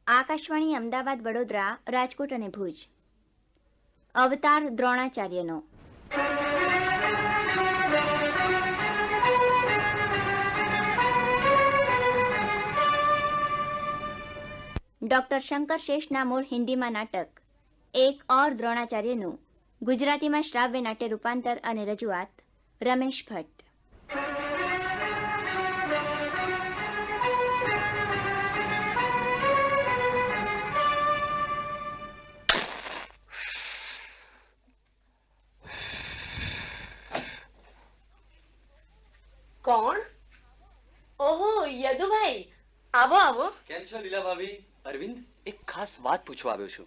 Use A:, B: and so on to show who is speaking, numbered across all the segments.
A: આકાશવાણી અમદાવાદ, વડોદરા, રાજકોટ અને ભુજ. અવતાર દ્રોણાચાર્યનો. ડોક્ટર શંકર શેષના મૂળ હિન્દીમાં નાટક એક ઓર દ્રોણાચાર્યનું ગુજરાતીમાં શ્રાવ્ય નાટ્ય રૂપાંતર અને રજૂઆત રમેશ ભટ્ટ.
B: કોણ? ઓહો, યદુભાઈ, આવો આવો.
C: કેમ છો લીલા ભાભી? અરવિંદ, એક ખાસ વાત પૂછવા આવ્યો છું.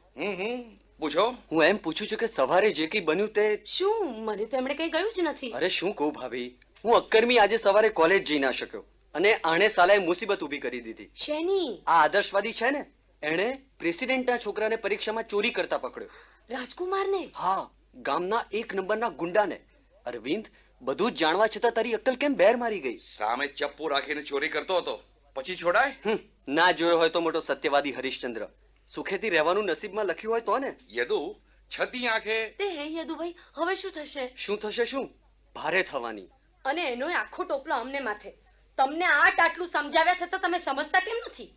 D: પૂછો.
C: હું એમ પૂછું છું કે સવારે જે કઈ બન્યું તે.
B: શું? મને તો એમણે કઈ કહ્યું જ નથી.
C: અરે શું કહું ભાભી, હું અક્કરમી આજે સવારે કોલેજ જઈ ના શક્યો અને આણે સાલાએ મુસીબત ઊભી કરી દીધી.
B: શેની?
C: આ આદર્શવાદી છે ને, એણે પ્રેસિડેન્ટના છોકરાને પરીક્ષામાં ચોરી કરતા પકડ્યો.
B: રાજકુમારને?
C: હા, ગામના 1 નંબરના ગુંડાને. અરવિંદ, બધું જ જાણવા છતાં તારી અક્કલ કેમ બેર મારી ગઈ?
D: સામે ચપ્પુ રાખીને ચોરી કરતો હતો, પછી છોડાય?
C: ના જોયો હોય તો મોટો સત્યવાદી હરિશ્ચંદ્ર. સુખેથી રહેવાનું નસીબમાં લખ્યું હોય તો ને.
D: યદુ, છતી આંખે.
B: તે હે યદુભાઈ, હવે શું થશે?
C: શું થશે? શું ભારે થવાની.
B: અને એનો આખો ટોપલો અમને માથે. તમને આટલું સમજાવ્યા છતાં તમે સમજતા કેમ નથી?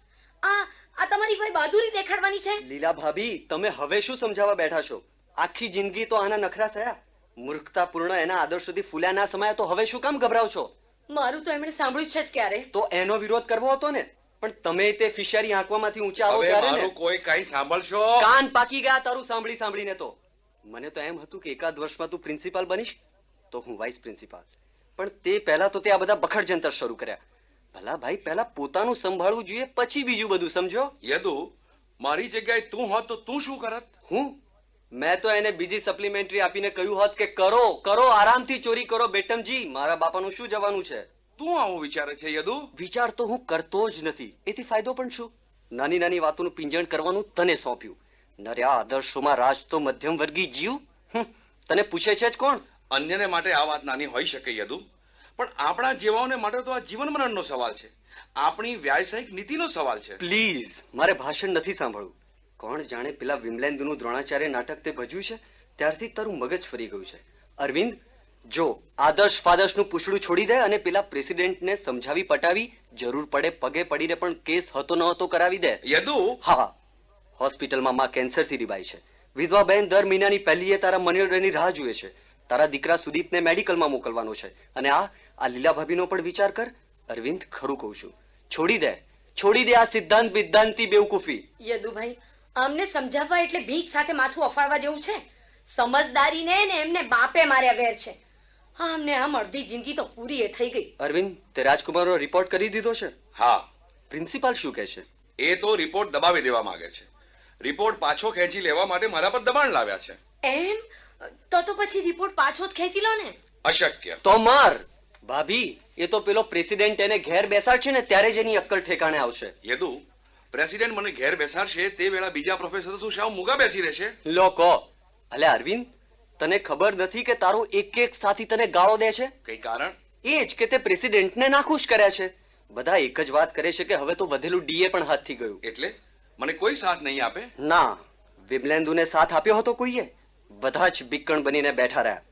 B: આ તમારી ભાઈ બહાદુરી દેખાડવાની છે.
C: લીલા ભાભી, તમે હવે શું સમજાવવા બેઠા છો? આખી જિંદગી તો આના નખરા થયા. મૂર્ખતાપૂર્ણ એના આદર્શોથી ફૂલ્યા ના સમાયા તો હવે શું કામ ગભરાવ છો?
B: મારું તો એમણે સાંભળ્યું છે જ ક્યારે.
C: તો એનો વિરોધ કરવો હતો ને. પણ તમે તે ફિશિયારી આંકવામાંથી ઊંચા આવો
D: હવે
C: ત્યારે ને.
D: મારું કોઈ કઈ સાંભળશો?
C: કાન પાકી ગયા તારું સાંભળી સાંભળીને તો. મને તો એમ હતું કે એકાદ વર્ષમાં તું પ્રિન્સિપાલ બનીશ તો હું વાઇસ પ્રિન્સિપાલ. પણ તે પહેલા તો તે આ બધા બખડ જંતર શરૂ કર્યા. ભલા ભાઈ, પહેલા પોતાનું સંભાળવું જોઈએ, પછી બીજું બધું, સમજો?
D: યદુ, મારી જગ્યાએ તું હોત તો તું શું કરત?
C: મેં તો એને બીજી સપ્લિમેન્ટરી આપીને કહ્યું હોત કે કરો આરામથી ચોરી કરો બેટમજી, મારા બાપાનું શું જવાનું છે?
D: તું આવું વિચારે છે યદુ?
C: વિચાર તો હું કરતો જ નથી, એથી ફાયદો પણ શું? નાની નાની વાતોનું પિંજણ કરવાનું તને સોંપ્યું. નર્યા આદર્શોમાં રાજ તો મધ્યમ વર્ગી જીવ. તને પૂછે છે જ કોણ?
D: અન્યને માટે આ વાત નાની હોઈ શકે યદુ, પણ આપણા જેવાઓને માટે તો આ જીવન મરણનો સવાલ છે. આપણી વ્યાવસાયિક નીતિનો સવાલ છે.
C: પ્લીઝ, મારે ભાષણ નથી સાંભળવું. કોણ જાણે પેલા વિમલેન્દુનું દ્રોણાચાર્ય નાટક તે ભજ્યું છે ત્યારથી તારું મગજ ફરી ગયું છે. અરવિંદ, જો આદર્શ ફાદર્શનું પૂછડું છોડી દે અને પેલા પ્રેસિડેન્ટને સમજાવી પટાવી, જરૂર પડે પગે પડીને પણ કેસ હતો ન હતો કરાવી દે.
D: યદુ!
C: હા, હોસ્પિટલમાં માં કેન્સરથી રીબાઈ છે. વિધવા બહેન દર મહિનાની પહેલીએ તારા મની ઓર્ડરની રાહ જુએ છે. તારા દીકરા સુદીપને મેડિકલમાં મોકલવાનો છે. અને આ લીલા ભાભીનો પણ વિચાર કર. અરવિંદ, ખરું કહું છું, છોડી દે આ સિદ્ધાંત બિદ્ધાંતી બેવકૂફી.
B: યદુભાઈ, અમને સમજાવવા એટલે ભીખ સાથે માથું અફાળવા જેવું છે. સમજદારીને ને એમને બાપે માર્યા વેર છે. અમને આમ અડધી જિંદગી તો પૂરી થઈ ગઈ.
C: અરવિંદ, તે રાજકુમારનો રિપોર્ટ કરી દીધો છે?
D: હા.
C: પ્રિન્સિપાલ શું કહે છે?
D: એ તો રિપોર્ટ દબાવી દેવા માંગે છે. રિપોર્ટ પાછો ખેંચી લેવા માટે મારા પર દબાણ લાવ્યા છે.
B: એમ? તો પછી રિપોર્ટ પાછો જ ખેંચી લો ને.
D: અશક્ય.
C: તો માર ભાભી, એ તો પેલો પ્રેસિડેન્ટ એને ઘેર બેસાડશે ને ત્યારે જ એની અક્કલ ઠેકાણે આવશે.
D: યદુ, પ્રેસિડેન્ટ મને ઘેર બેસાડશે તે વેળા બીજા પ્રોફેસર શું સાવ મુગા બેસી રહેશે?
C: લોકો અલે અરવિંદ, તને ખબર નથી કે તારો એક સાથી તને ગાળો દે છે?
D: કઈ કારણ?
C: એ જ કે તે પ્રેસિડેન્ટને નાખુશ કર્યા છે. બધા એક જ વાત કરે છે કે હવે તો વધેલું ડીએ પણ હાથથી ગયું.
D: એટલે મને કોઈ સાથ નહીં આપે?
C: ના, વિમલેન્દુને સાથ આપ્યો હતો કોઈએ? બધા જ બિક્કણ બનીને બેઠા રહ્યા.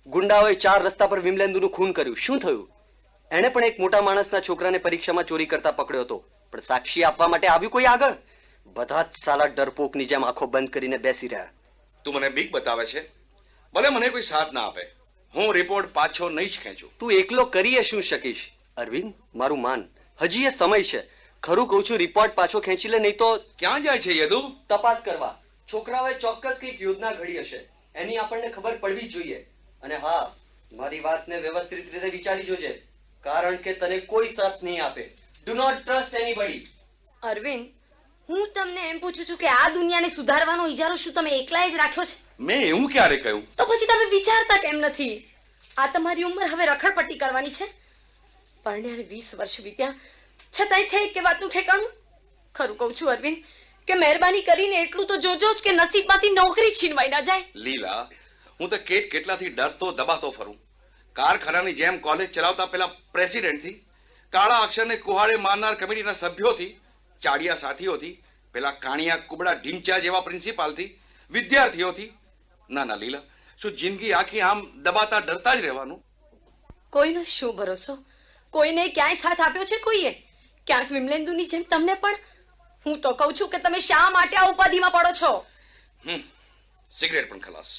C: ગુંડાઓએ 4 રસ્તા પર વિમલેન્દુનું ખૂન કર્યું. શું થયું? એણે પણ એક મોટા માણસના છોકરાને પરીક્ષામાં ચોરી કરતા પકડ્યો હતો, પણ સાક્ષી આપવા માટે આવ્યું કોઈ આગળ? બધા જ સાલા ડરપોકની જેમ આંખો બંધ કરીને બેસી રહ્યા.
D: તું મને બીક બતાવે છે? ભલે મને કોઈ સાથ ના આપે, હું રિપોર્ટ પાછો નહીં જ ખેંચું.
C: તું એકલો કરીએ શું શકીશ? અરવિંદ, મારું માન, હજી એ સમય છે. ખરું કહું છું, રિપોર્ટ પાછો ખેંચી લે, નહીં તો.
D: ક્યાં જાય છે યદુ?
C: તપાસ કરવા. છોકરાઓએ ચોક્કસ કઈક યોજના ઘડી હશે, એની આપણને ખબર પડવી જ જોઈએ. અને હા, મારી વાતને વ્યવસ્થિત રીતે વિચારી જોજે, કારણ કે તને કોઈ સાથ નહીં આપે. Do not trust anybody.
B: Arvind, હું તમને એમ પૂછું છું કે આ દુનિયાને સુધારવાનો ઈજારો શું તમે એકલાએ જ રાખ્યો છે?
D: મેં એવું ક્યારે કહ્યું?
B: તો પછી તમે વિચારતા કેમ નથી? આ તમારી ઉંમર હવે રખડપટ્ટી કરવાની છે. પરણ્યાને 20 વર્ષ વીત્યા છતાંય છે કે વાતનું ઠેકાણું? ખરું કહું છું અરવિંદ કે મહેરબાની કરીને એટલું તો જોજો જ કે નસીબમાંથી નોકરી છીનવાઈ ના જાય.
D: લીલા, હું તો કેટલાથી ડરતો દબાતો ફરું. કારખાનાની જેમ કોલેજ ચલાવતા પેલા પ્રેસિડેન્ટથી, કાળા અક્ષરને કુહાડે મારનાર કમિટીના સભ્યોથી, ચાડિયા સાથીઓથી પેલા કાણિયા કુબડા ઢીંચા જેવા પ્રિન્સિપાલથી, વિદ્યાર્થીઓથી? ના ના લીલા, શું જિંદગી આખી આમ દબાતા ડરતા જ રહેવાનું?
B: કોઈનો શું ભરોસો? કોઈને ક્યાંય સાથ આપ્યો છે કોઈએ? ક્યાંક વિમલેન્દુની જેમ તમને પણ? હું તો કહું છું કે તમે શા માટે આ ઉપાધિમાં પડો છો?
D: સિગરેટ પણ ખલાસ.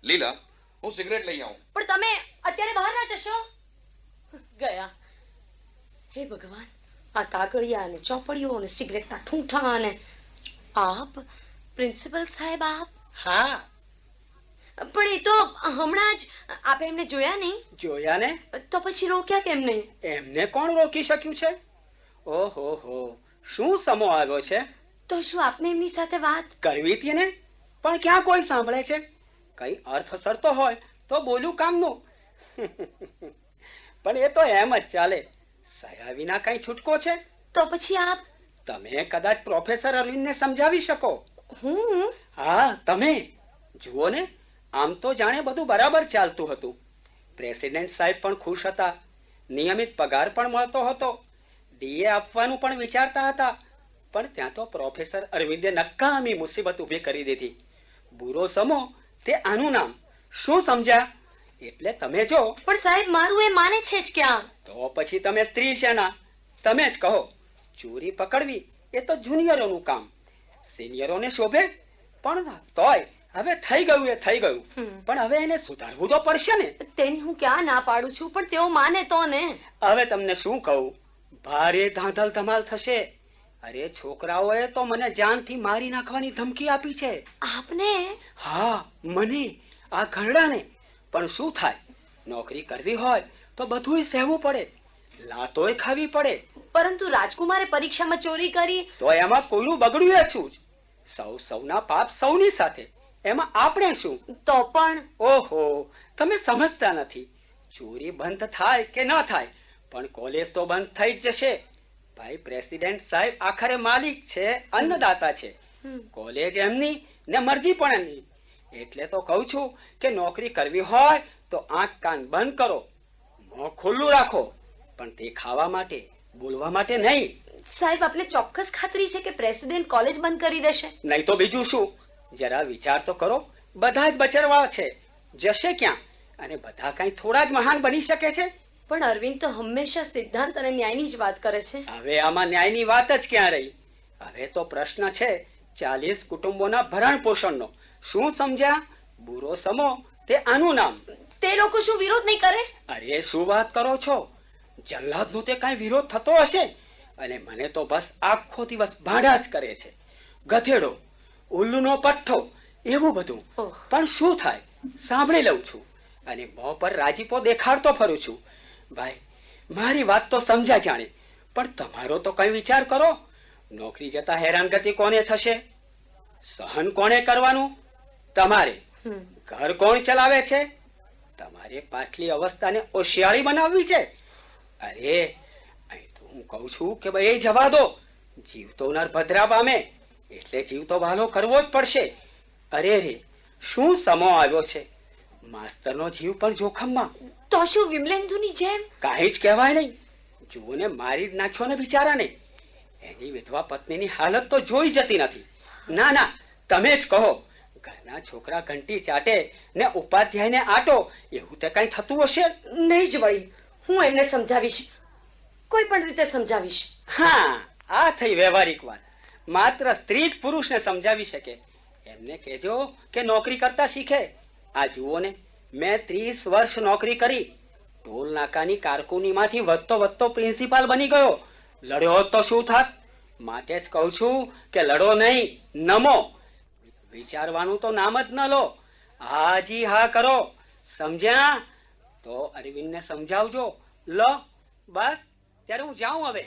D: લીલા, હું સિગરેટ લઈ આવું.
B: પણ તમે અત્યારે બહાર ના જશો? ગયા. હે ભગવાન, આ કાગળિયા અને ચોપડીઓ અને સિગરેટના ઠૂંઠા અને આપ પ્રિન્સિપલ સાહેબ આપ?
E: હા,
B: પણ એ તો હમણાં જ આપે એમને જોયા નહીં.
E: જોયા ને?
B: તો પછી રોક્યા કેમ નહીં?
E: એમને કોણ રોકી શક્યું છે? ઓહો હો, શું સમો આવ્યો છે?
B: તો શું આપને એમની સાથે વાત
E: કરવી હતી ને, પણ ક્યાં કોઈ સાંભળે છે? કઈ અર્થ સરતો હોય તો બોલું કામનું. પણ એ તો એમ જ ચાલે, સહ્યા વિના કઈ છૂટકો છે?
B: તો પછી આપ?
E: તમે કદાચ પ્રોફેસર અરવિંદને સમજાવી શકો.
B: હું?
E: હા, તમે જુઓ ને, આમ તો જાણે બધું બરાબર ચાલતું હતું. પ્રેસિડેન્ટ સાહેબ પણ ખુશ હતા, નિયમિત પગાર પણ મળતો હતો, ડીએ આપવાનું પણ વિચારતા હતા. પણ ત્યાં તો પ્રોફેસર અરવિંદે નકામી મુસીબત ઊભી કરી દીધી. બુરો સમો તે આનું નામ. શું સમજ્યા? એટલે તમે જો.
B: પણ સાહેબ, મારું એ માને છે જ ક્યાં?
E: તો પછી તમે સ્ત્રી શેના? તમે જ કહો. ચોરી પકડવી એ તો જુનિયરોનું કામ, સિનિયરોને શોભે. પણ તોય હવે થઈ ગયું એ થઈ ગયું. પણ હવે એને સુધારવું તો પડશે ને.
B: તેની હું ક્યાં ના પાડું છું, પણ તેઓ માને તો ને.
E: હવે તમને શું કહું, ભારે ધાંધલ ધમાલ થશે. અરે, છોકરાઓએ તો મને જાનથી મારી નાખવાની ધમકી આપી છે.
B: આપને?
E: હા, મને, આ ઘરડાને. પણ શું થાય, નોકરી કરવી હોય તો બધુંય સહેવું પડે, લાતોય ખાવી પડે.
B: પરંતુ રાજકુમારે પરીક્ષામાં ચોરી કરી
E: તો એમાં કોઈનું બગડ્યું છું જ. સૌના પાપ સૌની સાથે, એમાં આપણે શું?
B: તો પણ
E: ઓહો, તમે સમજતા નથી. ચોરી બંધ થાય કે ન થાય, પણ કોલેજ તો બંધ થઈ જ જશે. ભાઈ, પ્રેસિડેન્ટ સાહેબ આખરે માલિક છે, અન્નદાતા છે. કોલેજ એમની ને મરજી પણ એમની. એટલે તો કહું છું કે નોકરી કરવી હોય તો આંખ કાન બંધ કરો, મોં ખુલ્લું રાખો, પણ તે ખાવા માટે, બોલવા માટે નહીં.
B: સાહેબ, આપને ચોક્કસ ખાતરી છે કે પ્રેસિડેન્ટ કોલેજ બંધ કરી દેશે?
E: નહીં તો બીજું શું. જરા વિચાર તો કરો, બધા જ બચરવા છે, જશે ક્યાં? અને બધા કઈ થોડા જ મહાન બની શકે છે?
B: પણ અરવિંદ તો હંમેશા સિદ્ધાંત અને ન્યાયની જ વાત કરે છે.
E: હવે આમાં ન્યાયની વાત જ ક્યાં રહી? હવે તો પ્રશ્ન છે 40 કુટુંબોના ભરણ પોષણનો. શું સમજ્યા? બુરો સમો તે આનું નામ.
B: તે લોકો શું વિરોધ નહીં કરે?
E: અરે, શું વાત કરો છો? જલ્લાદનો તે કઈ વિરોધ થતો હશે? અને મને તો બસ આખો દિવસ ભાડા જ કરે છે. ગધેડો, ઉલ્લુનો પઠ્ઠો, એવું બધું. પણ શું થાય, સાંભળી લઉં છું અને મોં પર રાજીપો દેખાડતો ફરું છું. ભાઈ, મારી વાત તો સમજા જાણે, પણ તમારો તો કઈ વિચાર કરો. નોકરી જતા હેરાનગતિ કોને થશે? સહન કોને કરવાનું? તમારે. ઘર કોણ ચલાવે છે? તમારે પાછલી અવસ્થાને ઓશિયાળી બનાવવી છે. અરે, અહીં તો હું કઉ છું કે ભાઈ જવા દો. જીવતો નરભદ્રા પામે, એટલે જીવતો વાલો કરવો જ પડશે. અરે રે, શું સમો આવ્યો છે! માસ્તરનો જીવ પણ જોખમમાં.
B: તો શું વિમલેન્દુની જેમ?
E: કાંઈ જ કહેવાય નહીં. જુઓ ને, મારી જ નાખ્યો ને બિચારાને. એની વિધવા પત્નીની હાલત તો જોઈ જતી નથી. ના ના, તમે જ કહો. ઘરના છોકરા ઘંટી ચાટે ને ઉપાધ્યાયને આટો, એવું તે કઈ થતું હશે?
B: નહીં જ વળી. હું એમને સમજાવીશ, કોઈ પણ રીતે સમજાવીશ.
E: હા, આ થઈ વ્યવહારિક વાત. માત્ર સ્ત્રી જ પુરુષને સમજાવી શકે. એમને કહેજો કે નોકરી કરતા શીખે. આ જુઓ ને, મેં 30 વર્ષ નોકરી કરી. ટોલ નાકાની કારકુનીમાંથી વધતો પ્રિન્સિપાલ બની ગયો. લડ્યો તો શું થાત? માટે જ કહું છું કે લડો નહીં, નમો. વિચારવાનું તો નામ જ ન લો. હાજી હા કરો. સમજ્યા? તો અરવિંદને સમજાવજો. લો, બસ ત્યારે હું જાઉં હવે.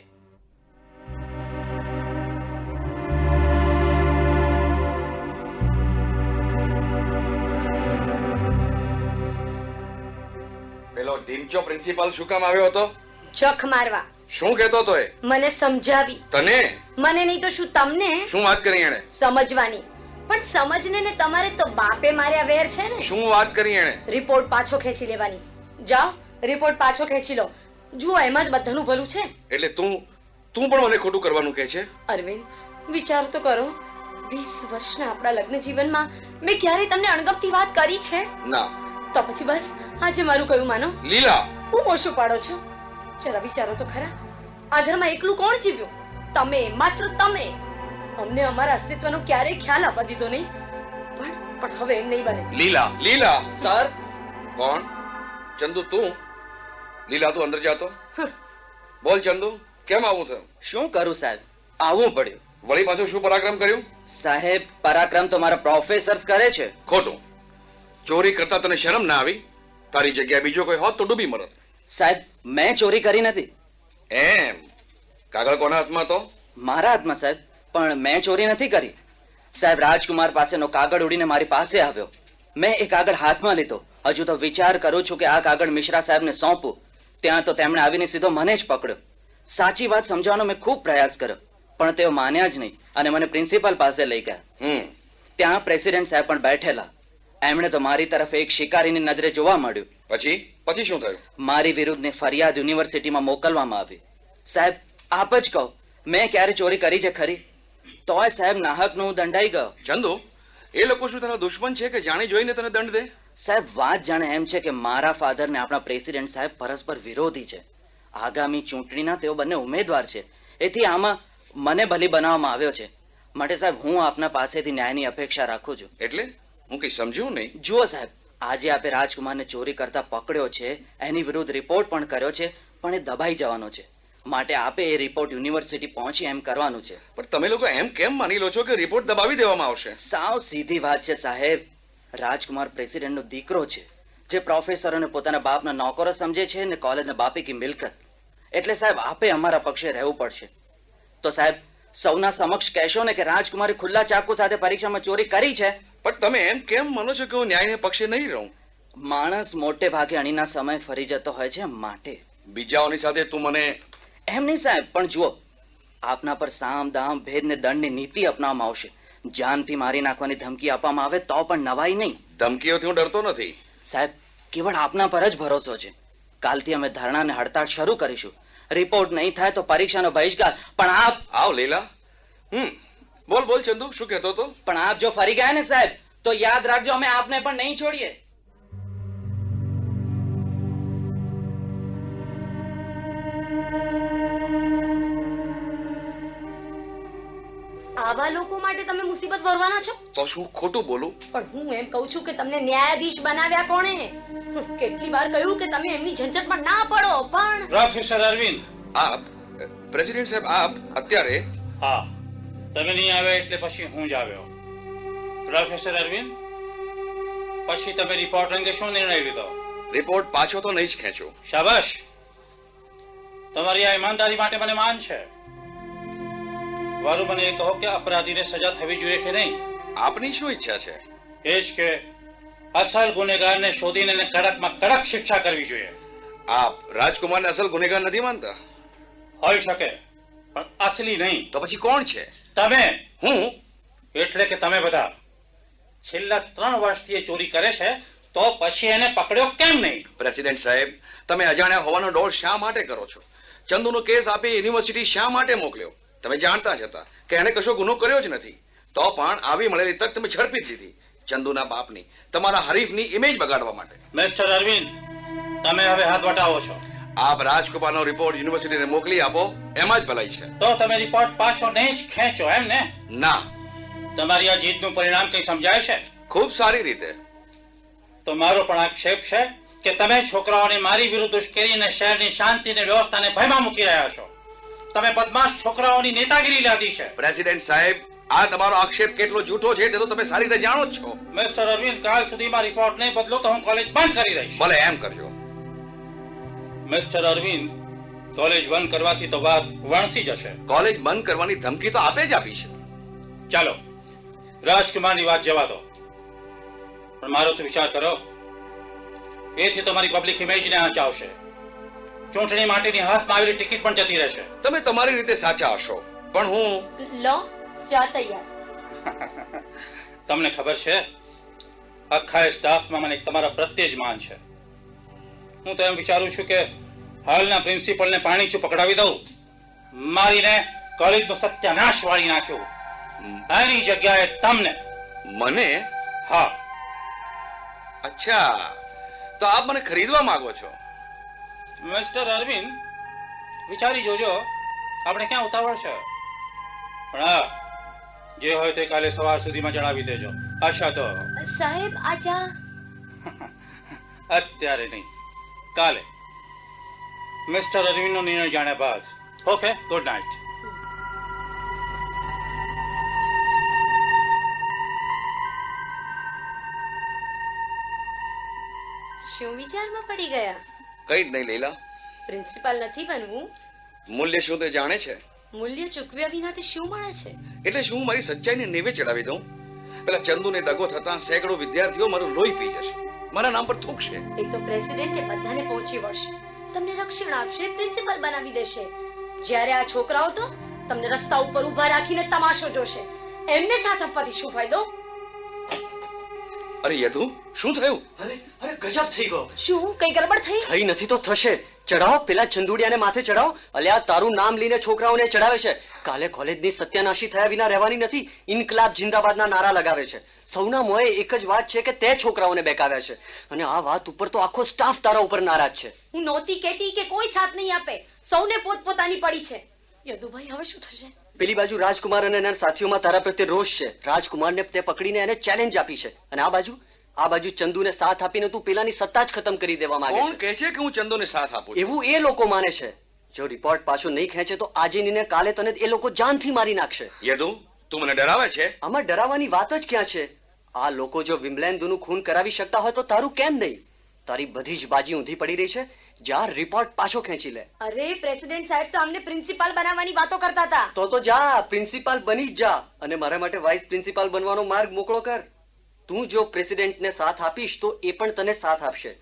D: પેલો ઢીંચો પ્રિન્સિપાલ શું કામ આવ્યો હતો?
B: જખ મારવા.
D: શું કહેતો હતો એ?
B: મને સમજાવી.
D: તને?
B: મને નહીં તો શું તમને?
D: શું વાત કરી એણે?
B: સમજવાની. પણ સમજને ને તમારે તો બાપે માર્યા વેર છે ને.
D: શું વાત કરી એણે?
B: રિપોર્ટ પાછો ખેંચી લેવાની. જાઓ, રિપોર્ટ પાછો ખેંચી લો. જુઓ, એમાં જ બધાનું ભલું છે.
D: એટલે તું પણ મને ખોટું કરવાનું કહે છે?
B: અરવિંદ, વિચાર તો કરો, 20 વર્ષના આપણા લગ્ન જીવનમાં મેં ક્યારેય તમને અણગમતી વાત કરી છે?
D: ના.
B: તો પછી બસ આજે મારું કયું માનો.
D: લીલા,
B: હું મોશું પાડો છો? જરા વિચારો તો ખરા, આ ઘરમાં એકલું કોણ જીવ્યું? તમે, માત્ર તમે. અમને અમારા અસ્તિત્વનો ક્યારેય ખ્યાલ આપવા દીધો નહીં. પણ હવે એમ નહીં બને.
D: લીલા, લીલા.
C: સર,
D: કોણ? ચંદુ તું? લીલા તું અંદર જાતો. બોલ ચંદુ, કેમ આવું થયું?
C: શું કરું સાહેબ, આવવું પડ્યું.
D: વળી પાછું શું પરાક્રમ કર્યું?
C: સાહેબ, પરાક્રમ તો મારા પ્રોફેસર્સ કરે છે.
D: ખોટું. ચોરી કરતા તને શરમ ના આવી? તારી જગ્યાએ બીજો કોઈ હોત તો ડૂબી મરત.
C: સાહેબ, મેં ચોરી કરી નથી.
D: એમ? કાગળ કોના હાથમાં તો?
C: મારા હાથમાં સાહેબ, પણ મેં ચોરી નથી કરી. સાહેબ, રાજકુમાર પાસેનો કાગળ ઉડીને મારી પાસે આવ્યો. મેં એ કાગળ હાથમાં લીધો. હજુ તો વિચાર કરું છું કે આ કાગળ મિશ્રા સાહેબને સોંપું. ત્યાં તો તેમણે આવીને સીધો મને જ પકડ્યો. સાચી વાત સમજાવવાનો મેં ખૂબ પ્રયાસ કર્યો, પણ તેઓ માન્યા જ નહીં અને મને પ્રિન્સિપાલ પાસે લઈ ગયા. ત્યાં પ્રેસિડેન્ટ સાહેબ પણ બેઠેલા. એમણે તો મારી તરફ એક શિકારીની નજરે જોવા મળ્યું.
D: પછી શું થયું?
C: મારી વિરુદ્ધની ફરિયાદ યુનિવર્સિટીમાં મોકલવામાં આવી. સાહેબ, આપ જ કહો, મેં ક્યારે ચોરી કરી છે ખરી? તોય સાહેબ નાહકનો હું દંડાઈ ગયો.
D: ચંદુ, એ લોકો શું તારા દુશ્મન છે કે જાણી જોઈને તને દંડ દે?
C: સાહેબ, વાત જાણે એમ છે કે મારા ફાધર ને આપણા પ્રેસિડેન્ટ સાહેબ પરસ્પર વિરોધી છે. આગામી ચૂંટણીના તેઓ બંને ઉમેદવાર છે. એથી આમાં મને બલી બનાવવામાં આવ્યો છે. માટે સાહેબ, હું આપના પાસેથી ન્યાયની અપેક્ષા રાખું છું.
D: એટલે હું કઈ સમજ્યું નહીં.
C: જુઓ સાહેબ, આજે આપે રાજકુમારને ચોરી કરતા પકડ્યો છે, એની વિરુદ્ધ રિપોર્ટ પણ કર્યો છે, પણ એ દબાઈ જવાનો છે. માટે આપે એ રિપોર્ટ યુનિવર્સિટી પહોંચી એમ કરવાનું છે.
D: પણ તમે લોકો એમ કેમ માની લો છો કે રિપોર્ટ દબાવી દેવામાં આવશે?
C: સાવ સીધી વાત છે સાહેબ. રાજકુમાર પ્રેસિડેન્ટનો દીકરો છે, જે પ્રોફેસરોને પોતાના બાપના નોકરો સમજે છે ને કોલેજના બાપી કી મિલકત. એટલે સાહેબ, આપે અમારા પક્ષે રહેવું પડશે. તો સાહેબ, સૌના સમક્ષ કહેશો ને કે રાજકુમારે ખુલ્લા ચાકુ સાથે પરીક્ષામાં ચોરી કરી છે?
D: પણ તમે એમ કેમ માનો છો કે હું ન્યાયને પક્ષે નહીં રહું?
C: માણસ મોટે ભાગે અણીના સમય ફરી જતો હોય છે, માટે.
D: બીજાઓની સાથે તું મને
C: એમ નહીં સાહેબ, પણ જુઓ, આપના પર સામ દામ ભેદ ને દંડની નીતિ અપનાવવામાં આવશે. જાનથી મારી નાખવાની ધમકી આપવામાં આવે તો પણ નવાઈ નહીં.
D: ધમકીઓથી હું ડરતો નથી
C: સાહેબ, કેવળ આપના પર જ ભરોસો છે. કાલથી અમે ધરણા ને હડતાળ શરૂ કરીશું. રિપોર્ટ નહીં થાય તો પરીક્ષાનો બહિષ્કાર. પણ આપ
D: આવ લીલા. બોલ ચંદુ, શું કહેતો હતો?
C: પણ આપ જો ફરી ગયા ને સાહેબ, તો યાદ રાખજો, અમે આપને પણ નહીં છોડીએ.
B: આવા લોકો માટે તમે મુસીબત ભરવાના છો?
D: તો શું ખોટું બોલું?
B: પણ હું એમ કહું છું કે તમને ન્યાયાધીશ બનાવ્યા કોણે? કેટલી વાર કહ્યું કે તમે એમની ઝંઝટમાં ના પડો. પણ
E: પ્રોફેસર અરવિંદ.
D: આપ પ્રેસિડેન્ટ સાહેબ, આપ અત્યારે?
E: હા, તમે નહીં આવે એટલે પછી હું જ આવ્યો. પ્રોફેસર અરવિંદ, પછી તમે રિપોર્ટ અંગે શું નિર્ણય લીધો?
D: રિપોર્ટ પાછો તો નહીં જ ખેંચો.
E: શાબાશ, તમારી આ ઈમાનદારી માટે મને માન છે. વારું મને એ કહો કે અપરાધીને સજા થવી જોઈએ કે નહીં?
D: આપની શું ઈચ્છા છે?
E: એ જ કે અસલ ગુનેગારને શોધીને એને કડકમાં કડક શિક્ષા કરવી જોઈએ.
D: આપ રાજકુમારને અસલ ગુનેગાર નથી માનતા?
E: હોઈ શકે, પણ અસલી નહીં.
D: તો પછી કોણ છે?
E: તમે.
D: હું?
E: એટલે કે તમે બધા. છેલ્લા 3 વર્ષથી એ ચોરી કરે છે, તો પછી એને પકડ્યો કેમ નહીં?
D: પ્રેસિડેન્ટ સાહેબ, તમે અજાણ્યા હોવાનો ડોળ શા માટે કરો છો? ચંદુનો કેસ આપી યુનિવર્સિટી શા માટે મોકલ્યો? તમે જાણતા જ હતા કે એને કશો ગુનો કર્યો જ નથી. તો પણ આવી મળેલી તક તમે ઝડપી જ લીધી, ચંદુના બાપની, તમારા હરીફની ઇમેજ બગાડવા માટે.
E: મિસ્ટર અરવિંદ, તમે હવે હાથ વટાવો છો.
D: આપ રાજકુમારનો રિપોર્ટ યુનિવર્સિટીને મોકલી આપો, એમાં જ ભલાઈ છે.
E: તો તમે રિપોર્ટ પાછો નહીં જ ખેંચો, એમ ને?
D: ના.
E: તમારી આ જીતનું પરિણામ કઈ સમજાય છે?
D: ખૂબ સારી રીતે.
E: તો મારો પણ આક્ષેપ છે કે તમે છોકરાઓને મારી વિરુદ્ધ ઉશ્કેરી અને શહેરની શાંતિ અને વ્યવસ્થાને ભયમાં મૂકી રહ્યા છો. તમે બદમાશ છોકરાઓની નેતાગીરી લાદી છે.
D: પ્રેસિડેન્ટ સાહેબ, આ તમારો આક્ષેપ કેટલો જૂઠો છે તે તો તમે સારી રીતે જાણો જ છો.
E: મિસ્ટર અરવિંદ, કાલ સુધીમાં રિપોર્ટ નહીં બદલો તો હું કોલેજ બંધ કરી દઈશ.
D: ભલે એમ કરજો.
E: મિસ્ટર અરવિંદ, કોલેજ બંધ કરવાથી તો વાત વણસી જશે.
D: કોલેજ બંધ કરવાની ધમકી તો આપે જ આપી છે.
E: ચાલો, રાજકુમારની વાત જવા દો, પણ મારો તો વિચાર કરો. એથી તમારી પબ્લિક ઇમેજને આંચ આવશે. ચૂંટણી માટેની હાથમાં આવેલી ટિકિટ પણ જતી રહેશે.
D: તમે તમારી રીતે સાચા હશો, પણ હું
B: લો, ચા તૈયાર.
E: તમને ખબર છે, આખા સ્ટાફમાં મને તમારા પ્રત્યે જ માન છે. હું તો એમ વિચારું છું કે હાલના પ્રિન્સિપલને પાણીચું પકડાવી દઉં, મારીને
F: કોલેજનો સત્યાનાશ વાળી નાખ્યો. એની જગ્યાએ તમને.
D: મને?
F: હા,
D: અચ્છા, તો આપ મને ખરીદવા માંગો છો?
F: મિસ્ટર અરવિંદ, વિચારી જોજો, આપણે ક્યાં ઉતાવળ છે. પણ હા, જે હોય તે કાલે સવાર સુધીમાં જણાવી દેજો. અચ્છા, તો
B: સાહેબ આ ચા.
F: અત્યારે નહીં, કાલે મિસ્ટર અરવિંદનો નિર્ણય જાણ્યા બાદ. Okay, good night.
B: શું વિચારમાં પડી ગયા?
D: કઈ જ નહીં લૈલા.
B: પ્રિન્સિપાલ નથી બનવું?
D: મૂલ્ય શું તે જાણે છે?
B: મૂલ્ય ચૂકવ્યા વિના તે શું મળે છે?
D: એટલે શું હું મારી સચ્ચાઈને નેવે ચડાવી દઉં? પેલા ચંદુને દગો થતા સેંકડો વિદ્યાર્થીઓ મારું લોહી પી જશે, મારા નામ પર થૂકશે.
B: એ તો પ્રેસિડેન્ટે બધાને પહોંચી વળશે, તમને રક્ષણ આપશે, પ્રિન્સિપલ બનાવી દેશે. જ્યારે આ છોકરાઓ તો તમને રસ્તા ઉપર ઊભા રાખીને તમાશો જોશે. એમને સાથ આપવાથી શું ફાયદો?
D: અરે યદુ, શું થયું?
C: અરે ગજબ થઈ ગયો.
B: શું કઈ ગડબડ થઈ?
C: થઈ નથી તો થશે. ચડાવો, પેલા ચંદુડિયાને માથે ચડાવો. અલ્યા તારું નામ લઈને છોકરાઓને ચડાવે છે. કાલે કોલેજની સત્યાનાશી થયા વિના રહેવાની નથી. ઇન્કલાબ જિંદાબાદના નારા લગાવે છે. સૌના મોએ એક જ વાત છે કે તે છોકરાઓને બેકાવ્યા છે, અને આ વાત ઉપર તો આખો સ્ટાફ તારા ઉપર નારાજ છે.
B: હું નહોતી કહેતી કે કોઈ સાથ નહીં આપે, સૌને પોતપોતાની પડી છે. યદુભાઈ, હવે શું થશે?
C: પેલી બાજુ રાજકુમાર અને એના સાથીઓમાં તારા પ્રત્યે રોષ છે. રાજકુમારને તે પકડીને એને ચેલેન્જ આપી છે, અને આ બાજુ ચંદુને સાથ આપીને તું પેલાની સત્તા જ ખતમ કરી દેવા માંગે
D: કોણ
C: છે.
D: કહે છે કે હું ચંદુને સાથ આપું છું?
C: એવું એ લોકો માને છે. જો રિપોર્ટ પાછો નહીં ખેંચે તો આજે ને કાલે તને એ લોકો જાનથી મારી નાખશે.
D: યદુ, તું મને ડરાવે છે?
C: આમાં ડરાવવાની વાત જ ક્યાં છે? આ લોકો જો વિમલેન્દુનું ખૂન કરાવી શકતા હોય તો તારું કેમ નહીં? તારી બધી જ બાજી ઊંધી પડી રહી છે. જા, રિપોર્ટ પાછો ખેંચી લે.
B: અરે પ્રેસિડેન્ટ સાહેબ તો અમને પ્રિન્સિપાલ બનાવવાની વાતો કરતા હતા.
C: તો જા, પ્રિન્સિપાલ બની જ જા, અને મારા માટે વાઇસ પ્રિન્સિપાલ બનવાનો માર્ગ મોકળો કર. તું જો પ્રેસિડેન્ટને સાથ આપીશ તો એ પણ તને સાથ આપશે.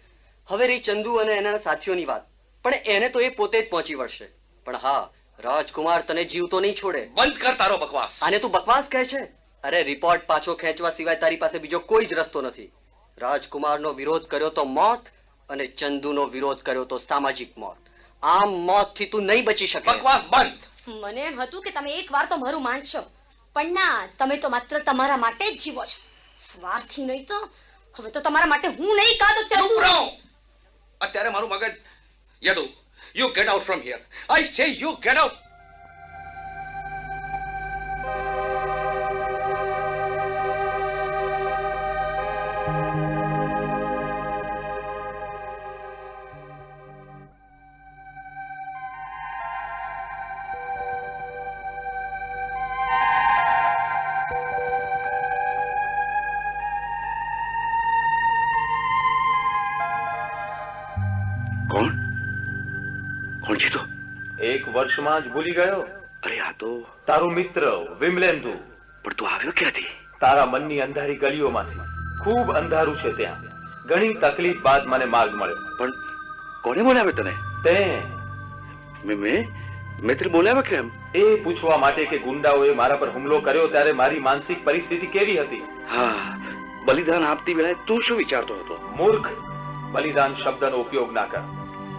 C: હવે રહી ચંદુ અને એના સાથીઓની વાત, પણ એને તો એ પોતે જ પહોંચી વળશે. પણ હા, રાજકુમાર તને જીવતો નહીં છોડે.
D: બંધ કર તારો બકવાસ.
C: આને તું બકવાસ કહે છે? અરે રિપોર્ટ પાછો ખેંચવા સિવાય તારી પાસે બીજો કોઈ જ રસ્તો નથી. રાજકુમારનો વિરોધ કર્યો તો મોત, અને ચંદુનો વિરોધ કર્યો તો સામાજિક મોત. આમ મોતથી તું નહીં બચી શકે.
D: બકવાસ બંધ.
B: મને એમ હતું કે તમે એક વાર તો મારું માનશો, પણ ના, તમે તો માત્ર તમારા માટે જ જીવો છો, સ્વાર્થી નહીં. તો હવે તો તમારા માટે હું નહીં કાઢું.
D: ચૂપ રહો. અત્યારે મારું મગજ. Yadu, you get out from here. I say you get out. કોણ છે તો?
G: એક વર્ષમાં જ ભૂલી ગયો?
D: અરે આ તો
G: તારો મિત્ર વિમલેન્દુ.
D: પણ તું આવ્યો ક્યાંથી?
G: તારા મનની અંધારી ગલીઓમાંથી. ખૂબ અંધારું છે ત્યાં. ઘણી તકલીફ બાદ મને માર્ગ મળ્યો.
D: પણ કોને બોલાવ્યો તને?
G: તે
D: મેં તને બોલાવ્યો કેમ?
G: એ પૂછવા માટે કે ગુંડાઓએ મારા પર હુમલો કર્યો ત્યારે મારી માનસિક પરિસ્થિતિ કેવી હતી.
D: હા, બલિદાન આપતી વેળાએ તું શું વિચારતો હતો?
G: મૂર્ખ, બલિદાન શબ્દનો ઉપયોગ ના કર.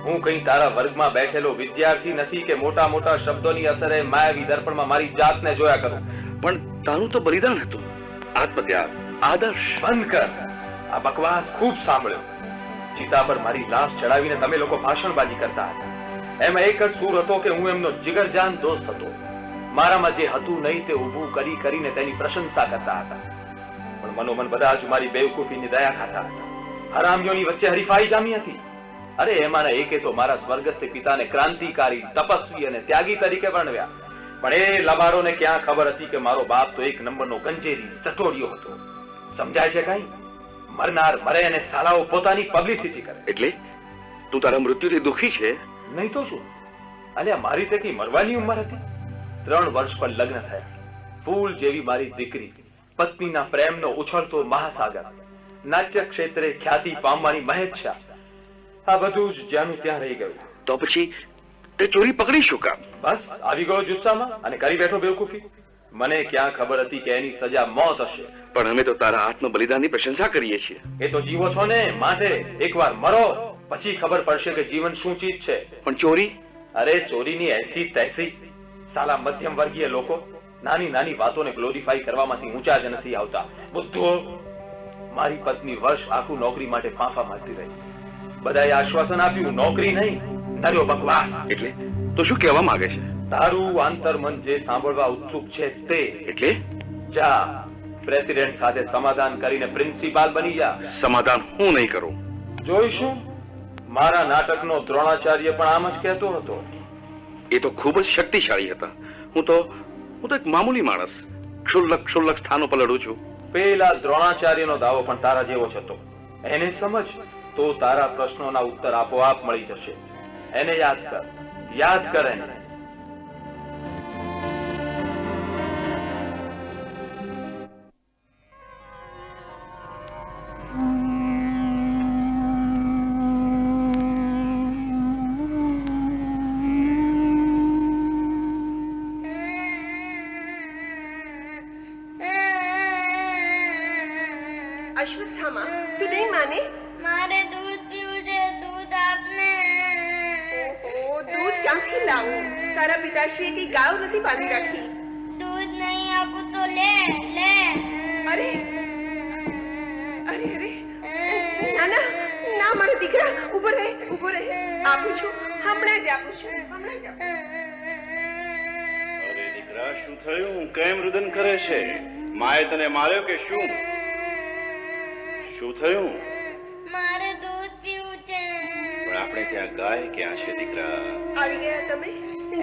G: હું કઈ તારા વર્ગમાં બેઠેલો વિદ્યાર્થી નથી કે મોટા મોટા શબ્દોની અસરે માયાવી દર્પણમાં મારી જાતને જોયા કરું.
D: પણ તારું તો બલિદાન હતું, આત્મત્યાગ, આદર્શ.
G: બંધ કર. આ બકવાસ ખૂબ સાંભળ્યો. ચિતા પર મારી લાશ ચડાવીને તમે લોકો ભાષણબાજી કરતા હતા. એમાં એક જ સૂર હતો કે હું એમનો જીગરજાન દોસ્ત હતો. મારામાં જે હતું નહીં તે ઊભું કરી કરીને તેની પ્રશંસા કરતા હતા. પણ મનોમન બધા જ મારી બેવકૂફીની દયા ખાતા હતા. હરામીઓની વચ્ચે હરીફાઈ જામી હતી. અરે એમાંના એકે તો મારા સ્વર્ગસ્થ પિતાને ક્રાંતિકારી, તપસ્વી અને ત્યાગી તરીકે વર્ણવ્યા. પણ એ લબાડોને ક્યાં ખબર હતી કે મારો બાપ તો એક નંબરનો ગંજેરી, સટોડિયો હતો. સમજાય છે કઈ? મરનાર મરે અને સાલાઓ પોતાની પબ્લિસિટી કરે.
D: એટલે તું તારા મૃત્યુથી દુખી છે?
G: નહીં તો શું? અલ્યા મારી તે કઈ મરવાની ઉંમર હતી? 3 વર્ષ પર લગ્ન થયા. ફૂલ જેવી મારી દીકરી, પત્નીના પ્રેમનો ઉછળતો મહાસાગર, નાટ્ય ક્ષેત્રે ખ્યાતિ પામવાની મહેચ્છા, આ બધું જ જ્યાંનું ત્યાં રહી ગયું.
D: તો પછી તે ચોરી પકડી શું કામ?
G: બસ આવી ગયો જુસ્સામાં અને કરી બેઠો બેવકૂફી. મને ક્યાં ખબર હતી કે એની સજા મોત હશે.
D: પણ અમે તો તારા આત્મ બલિદાનની પ્રશંસા કરીએ છીએ.
G: એ તો જીવો છો ને, માટે એકવાર મરો પછી ખબર પડશે કે જીવન શું ચીજ છે.
D: પણ ચોરી?
G: અરે ચોરીની એસી તૈસી. સાલા મધ્યમ વર્ગીય લોકો નાની નાની વાતોને ગ્લોરીફાઈ કરવામાંથી ઊંચા જ નથી આવતા. બુદ્ધો, મારી પત્ની વર્ષ આખું નોકરી માટે ફાંફા મારતી રહી. બધાએ આશ્વાસન આપ્યું, નોકરી નહીં, નર્યો બકવાસ.
D: એટલે તો શું કહેવા માંગે છે?
G: તારું આંતરમન જે સાંભળવા ઉત્સુક છે તે.
D: એટલે
G: જા, પ્રેસિડેન્ટ સાથે સમાધાન કરીને પ્રિન્સિપાલ બની જા.
D: સમાધાન હું નહીં કરું.
G: જોઈશું. મારા નાટકનો દ્રોણાચાર્ય પણ આમ જ કહેતો હતો.
D: એ તો ખૂબ જ શક્તિશાળી હતા. હું તો એક મામૂલી માણસ, ક્ષુલ્લક સ્થાનો પર લડું છું.
G: પેલા દ્રોણાચાર્યનો દાવો પણ તારા જેવો જ હતો. એને સમજ તો તારા પ્રશ્નોના ઉત્તર આપોઆપ મળી જશે. એને યાદ કર એને.
H: અશ્વત્થામા, તું નહીં માને?
I: મારે દૂધ પીવું છે, દૂધ આપને.
H: ઓહો, દૂધ ક્યાંથી લાવું? તારા પિતાશ્રીએ કઈ ગાયો નથી બાંધી રાખી.
I: દૂધ નહીં આપું તો લે લે.
H: અરે અરે અરે, ના ના ના, મારો દીકરા, ઉભો રહે. આપું છું, હમણાં જ આપું છું.
J: અરે દીકરા, શું થયું? કેમ રુદન કરે છે? માએ તને માર્યો કે શું? શું થયું?
I: મારે દૂધ પીવું છે.
J: પણ આપણે ત્યાં ગાય ક્યાં છે દીકરા?
H: આવી ગયા તમે?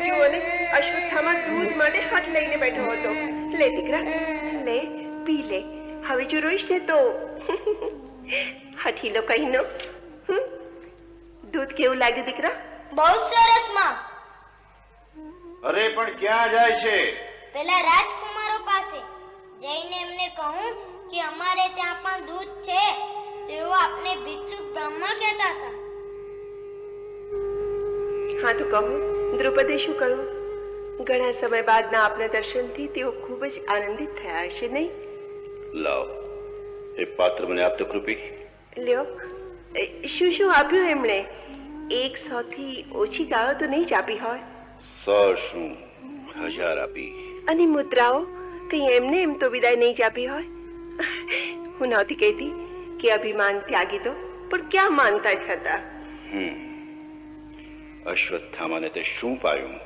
H: જુઓ ને, અશ્વત્થામા દૂધ માટે હાથ લઈને બેઠો હતો. લે દીકરા, લે, પી લે. હવે જો રોઈશ ને તો હઠીલો કહીનો. દૂધ કેવું લાગ્યું દીકરા?
I: બહુ સરસ માં.
J: અરે પણ ક્યાં જાય છે?
I: પેલા રાજકુમારો પાસે જઈને એમને કહું કે અમારે ત્યાં પણ દૂધ છે. તેઓ આપને ભિક્ષુક બ્રાહ્મણ કહેતા હતા.
H: હા તો કહો, દ્રુપદે શું કહ્યું? ઘણા સમય બાદના આપના દર્શનથી તેઓ ખૂબ જ આનંદિત થયા હશે, નહીં?
J: લાવ, એ પાત્ર મને આપતો કૃપી.
H: લ્યો, શું આપ્યું એમણે? 100 થી ઓછી ગાયો તો નહીં જ આપી હોય?
J: 100 શું, 1000 આપી.
H: અને મુદ્રાઓ કઈ એમને એમ તો વિદાય નહીં જ આપી હોય? હું નહોતી કહેતી કે અભિમાન ત્યાગી દો, પણ ક્યાં માનતા જ હતા.
J: અશ્વત્થામાને તે શું પાયું?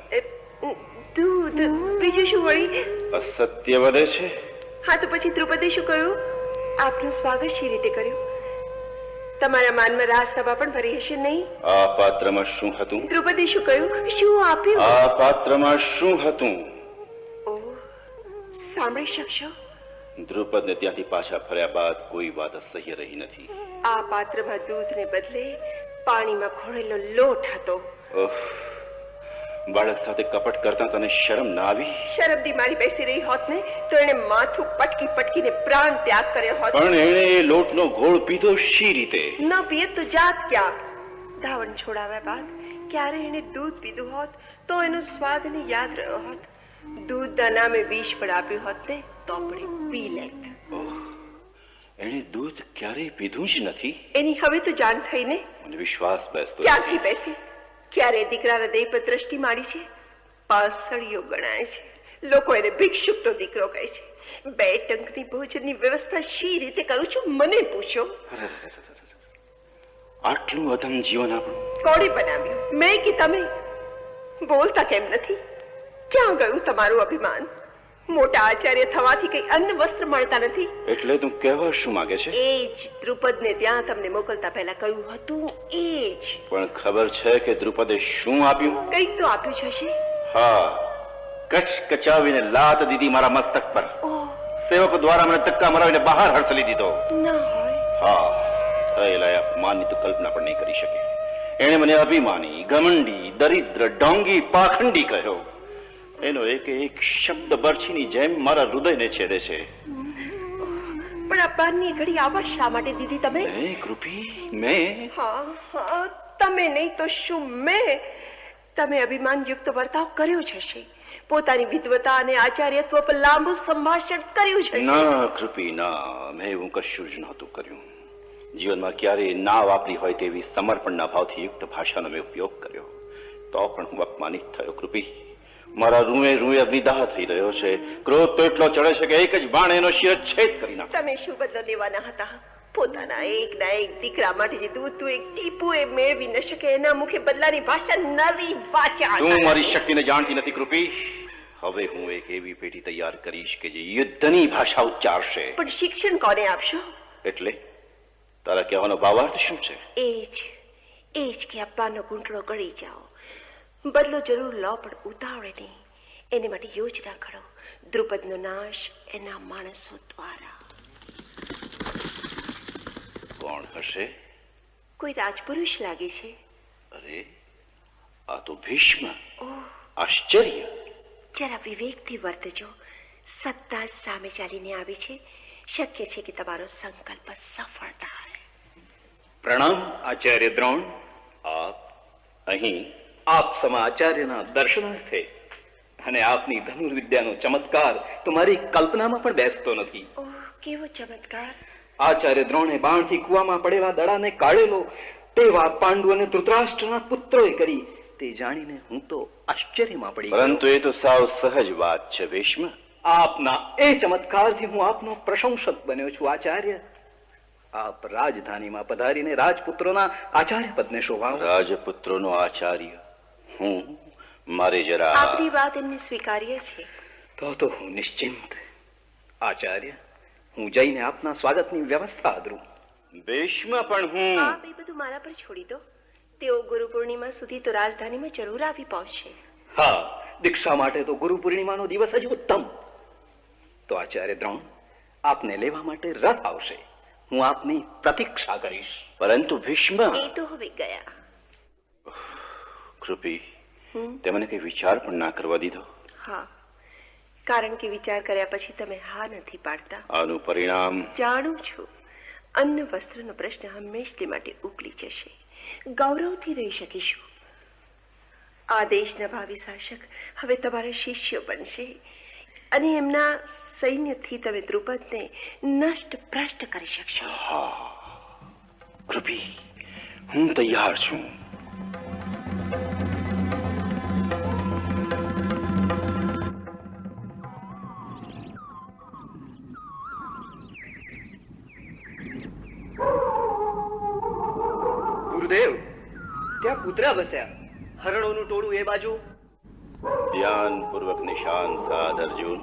H: દૂધ. બીજું શું વળી?
J: અસત્ય વધે છે.
H: હા તો પછી દ્રુપદે શું કહ્યું? આપનું સ્વાગત શી રીતે કર્યું? તમારા માનમાં રાજસભા પણ ભરી હશે, નહીં?
J: આ પાત્રમાં શું હતું?
H: દ્રુપદે શું કહ્યું? શું આપ્યું?
J: આ પાત્રમાં શું હતું?
H: ઓહ, સાંભળી શકશો?
J: દ્રુપદને ત્યાંથી પાછા ફર્યા બાદ કોઈ વાત અસહ્ય રહી નથી.
H: આ પાત્રમાં દૂધને બદલે પાણીમાં ઘોળેલો લોટ હતો.
J: બાળક સાથે કપટ કરતા તને શરમ ના આવી?
H: શરમથી મારી બેસી રહી હોત ને તો એને માથું પટકીને પ્રાણ ત્યાગ કર્યો હોત.
J: પણ એણે એ લોટનો ગોળ પીધો શી રીતે?
H: ન પીએ તો જાત ક્યાં? ધાવણ છોડાવ્યા બાદ ક્યારે એને દૂધ પીધું હોત તો એનો સ્વાદ એને યાદ રહ્યો હોત. દૂધના નામે વિષ પણ આપ્યું હોત ને તો પણ પી લેત.
J: એણે દૂધ ક્યારેય પીધું જ નથી.
H: એની હવે તો જાણ થઈ ને?
J: મને વિશ્વાસ બેસતો
H: ક્યાંથી બેસી? ક્યારે દીકરાના દેહ પર દ્રષ્ટિ મારી છે? પાસળીઓ ગણાય છે. લોકો એને ભિક્ષુકનો દીકરો કહે છે. 2 ટંકની ભોજનની વ્યવસ્થા શી રીતે કરું છું મને પૂછો.
J: આટલું અધમ જીવન આપણું
H: કોણે બનાવ્યું? મેં કે તમે? બોલતા કેમ નથી? ક્યાં ગયું તમારું અભિમાન? મોટા આચાર્ય થવાથી કઈ અન્ન વસ્ત્ર મળતા નથી?
J: એટલે તું કહેવા શું માંગે છે?
H: એ જ દ્રુપદને ત્યાં તમને મોકલતા પહેલા કહ્યું હતું, એ જ.
J: પણ ખબર છે કે દ્રુપદે શું આપ્યું?
H: કંઈક તો આપ્યું જ હશે.
J: હા, કચકચાવીને લાત દીધી મારા મસ્તક પર. સેવકો દ્વારા મને ધક્કા મરાવીને બહાર હડસલી દીધો.
H: ના હોય.
J: હા, થયેલા અપમાનની તો કલ્પના પણ નહીં કરી શકે. એણે મને અભિમાની, ઘમંડી, દરિદ્ર, ડોંગી, પાખંડી કહ્યો. એનો એક શબ્દ બરછીની જેમ મારા હૃદયને છેદે છે.
H: પણ અપમાનની ઘડી આવા શા માટે દીધી તમે?
J: કૃપી, મેં?
H: હા, તમે નહીં તો શું મેં? તમે અભિમાન યુક્ત વર્તાવ કર્યો જ હશે. પોતાની વિદ્વતા અને આચાર્યત્વ પર લાંબુ સંભાષણ કર્યું છે.
J: ના કૃપી, ના, મેં એવું કશું જ નહોતું કર્યું. જીવનમાં ક્યારેય ના વાપરી હોય તેવી સમર્પણના ભાવથી યુક્ત ભાષાનો મેં ઉપયોગ કર્યો. તો પણ હું અપમાનિત થયો કૃપી. મારા રૂએ રૂએ વિદા થઈ રહ્યો છે. ક્રોધ તો એટલો ચડે છે કે એક જ બાણ એનો શિરચ્છેદ કરી નાખે.
H: તમે શું બદલો લેવાના હતા? પોતાના એકના એક દીકરા માટે જે દૂધનું એક ટીપું એ મેળવી ન શકે એના મુખે બદલાની ભાષા નવી વાચા.
J: તું મારી શક્તિને જાણતી નથી કૃપી. હવે હું એક એવી પેઢી તૈયાર કરીશ કે જે યુદ્ધની ભાષા ઉચ્ચારશે.
H: પણ શિક્ષણ કોને આપશો?
J: એટલે તારા કહેવાનો ભાવાર્થ શું છે?
H: એ જ કે અપ્પાનો ઘૂંટડો ગળી જાઓ. બદલો જરૂર લો પણ ઉતાવળે નહીં. એને માટે યોજના ઘડો. દ્રુપદનો નાશ એના માણસો દ્વારા.
J: કોણ હશે?
H: કોઈ રાજપુરુષ લાગે છે.
J: અરે આ તો ભીષ્મ.
H: ઓહ,
J: આશ્ચર્ય.
H: જરા વિવેકથી વર્તજો. સત્તા જ સામે ચાલીને આવી છે. શક્ય છે કે તમારો સંકલ્પ સફળ થાય.
J: પ્રણામ આચાર્ય દ્રોણ. આપ અહીં આપ સમા આચાર્યના દર્શનાર્થે, અને આપની ધનુર્વિદ્યાનો ચમત્કાર તો મારી કલ્પનામાં પણ બેસતો નથી.
H: ઓહ, કેવો ચમત્કાર!
J: આચાર્ય દ્રોણે બાણથી કૂવામાં પડેલા દડાને કાઢેલો તે વાત પાંડુ અને ધૃતરાષ્ટ્રના પુત્રોએ કરી તે જાણીને હું તો આશ્ચર્યમાં પડી ગયો. પરંતુ એ તો સાવ સહજ વાત છે ભીષ્મ. આપના એ ચમત્કારથી હું આપનો પ્રશંસક બન્યો છું આચાર્ય. આપ રાજધાનીમાં પધારીને રાજપુત્રોના આચાર્ય પદને શોભાવો. રાજપુત્રોનો આચાર્ય હું? મારે જરા
H: આપની વાત એમને સ્વીકાર્ય છે.
J: તો હું નિશ્ચિંત. આચાર્ય, હું જઈને આપના સ્વાગતની વ્યવસ્થા અદરું. ભીષ્મ પણ હું.
H: આપ એ બધું મારા પર છોડી દો. તેઓ ગુરુ પૂર્ણિમા સુધી તો રાજધાનીમાં જરૂર આવી પહોંચશે.
J: હા, દીક્ષા માટે તો ગુરુ પૂર્ણિમાનો દિવસ જ ઉત્તમ. તો આચાર્ય દ્રોણ, આપને લેવા માટે રથ આવશે. હું આપની પ્રતીક્ષા કરીશ. પરંતુ ભીષ્મ.
H: એ તો હવે ગયા.
J: કૃપી, તે મને કઈ વિચાર પણ ના કરવા દીધો.
H: હા, કારણ કે વિચાર કર્યા પછી તમે હા નથી પાડતા.
J: આનું પરિણામ
H: જાણું છું. અન્ન વસ્ત્રનો પ્રશ્ન હંમેશને માટે ઉકલી જશે. ગૌરવથી રહી શકીશું. આ દેશના ભાવિ શાસક હવે તમારા શિષ્યો બનશે અને એમના સૈન્યથી તમે દ્રુપદને નષ્ટ ભ્રષ્ટ કરી શકશો.
J: કૃપી, હું તૈયાર છું.
C: ગુરુદેવ, ત્યાં કૂતરા બસ્યા. હરણોનું ટોળું એ બાજુ.
J: ધ્યાનપૂર્વક નિશાન સાધ અર્જુન.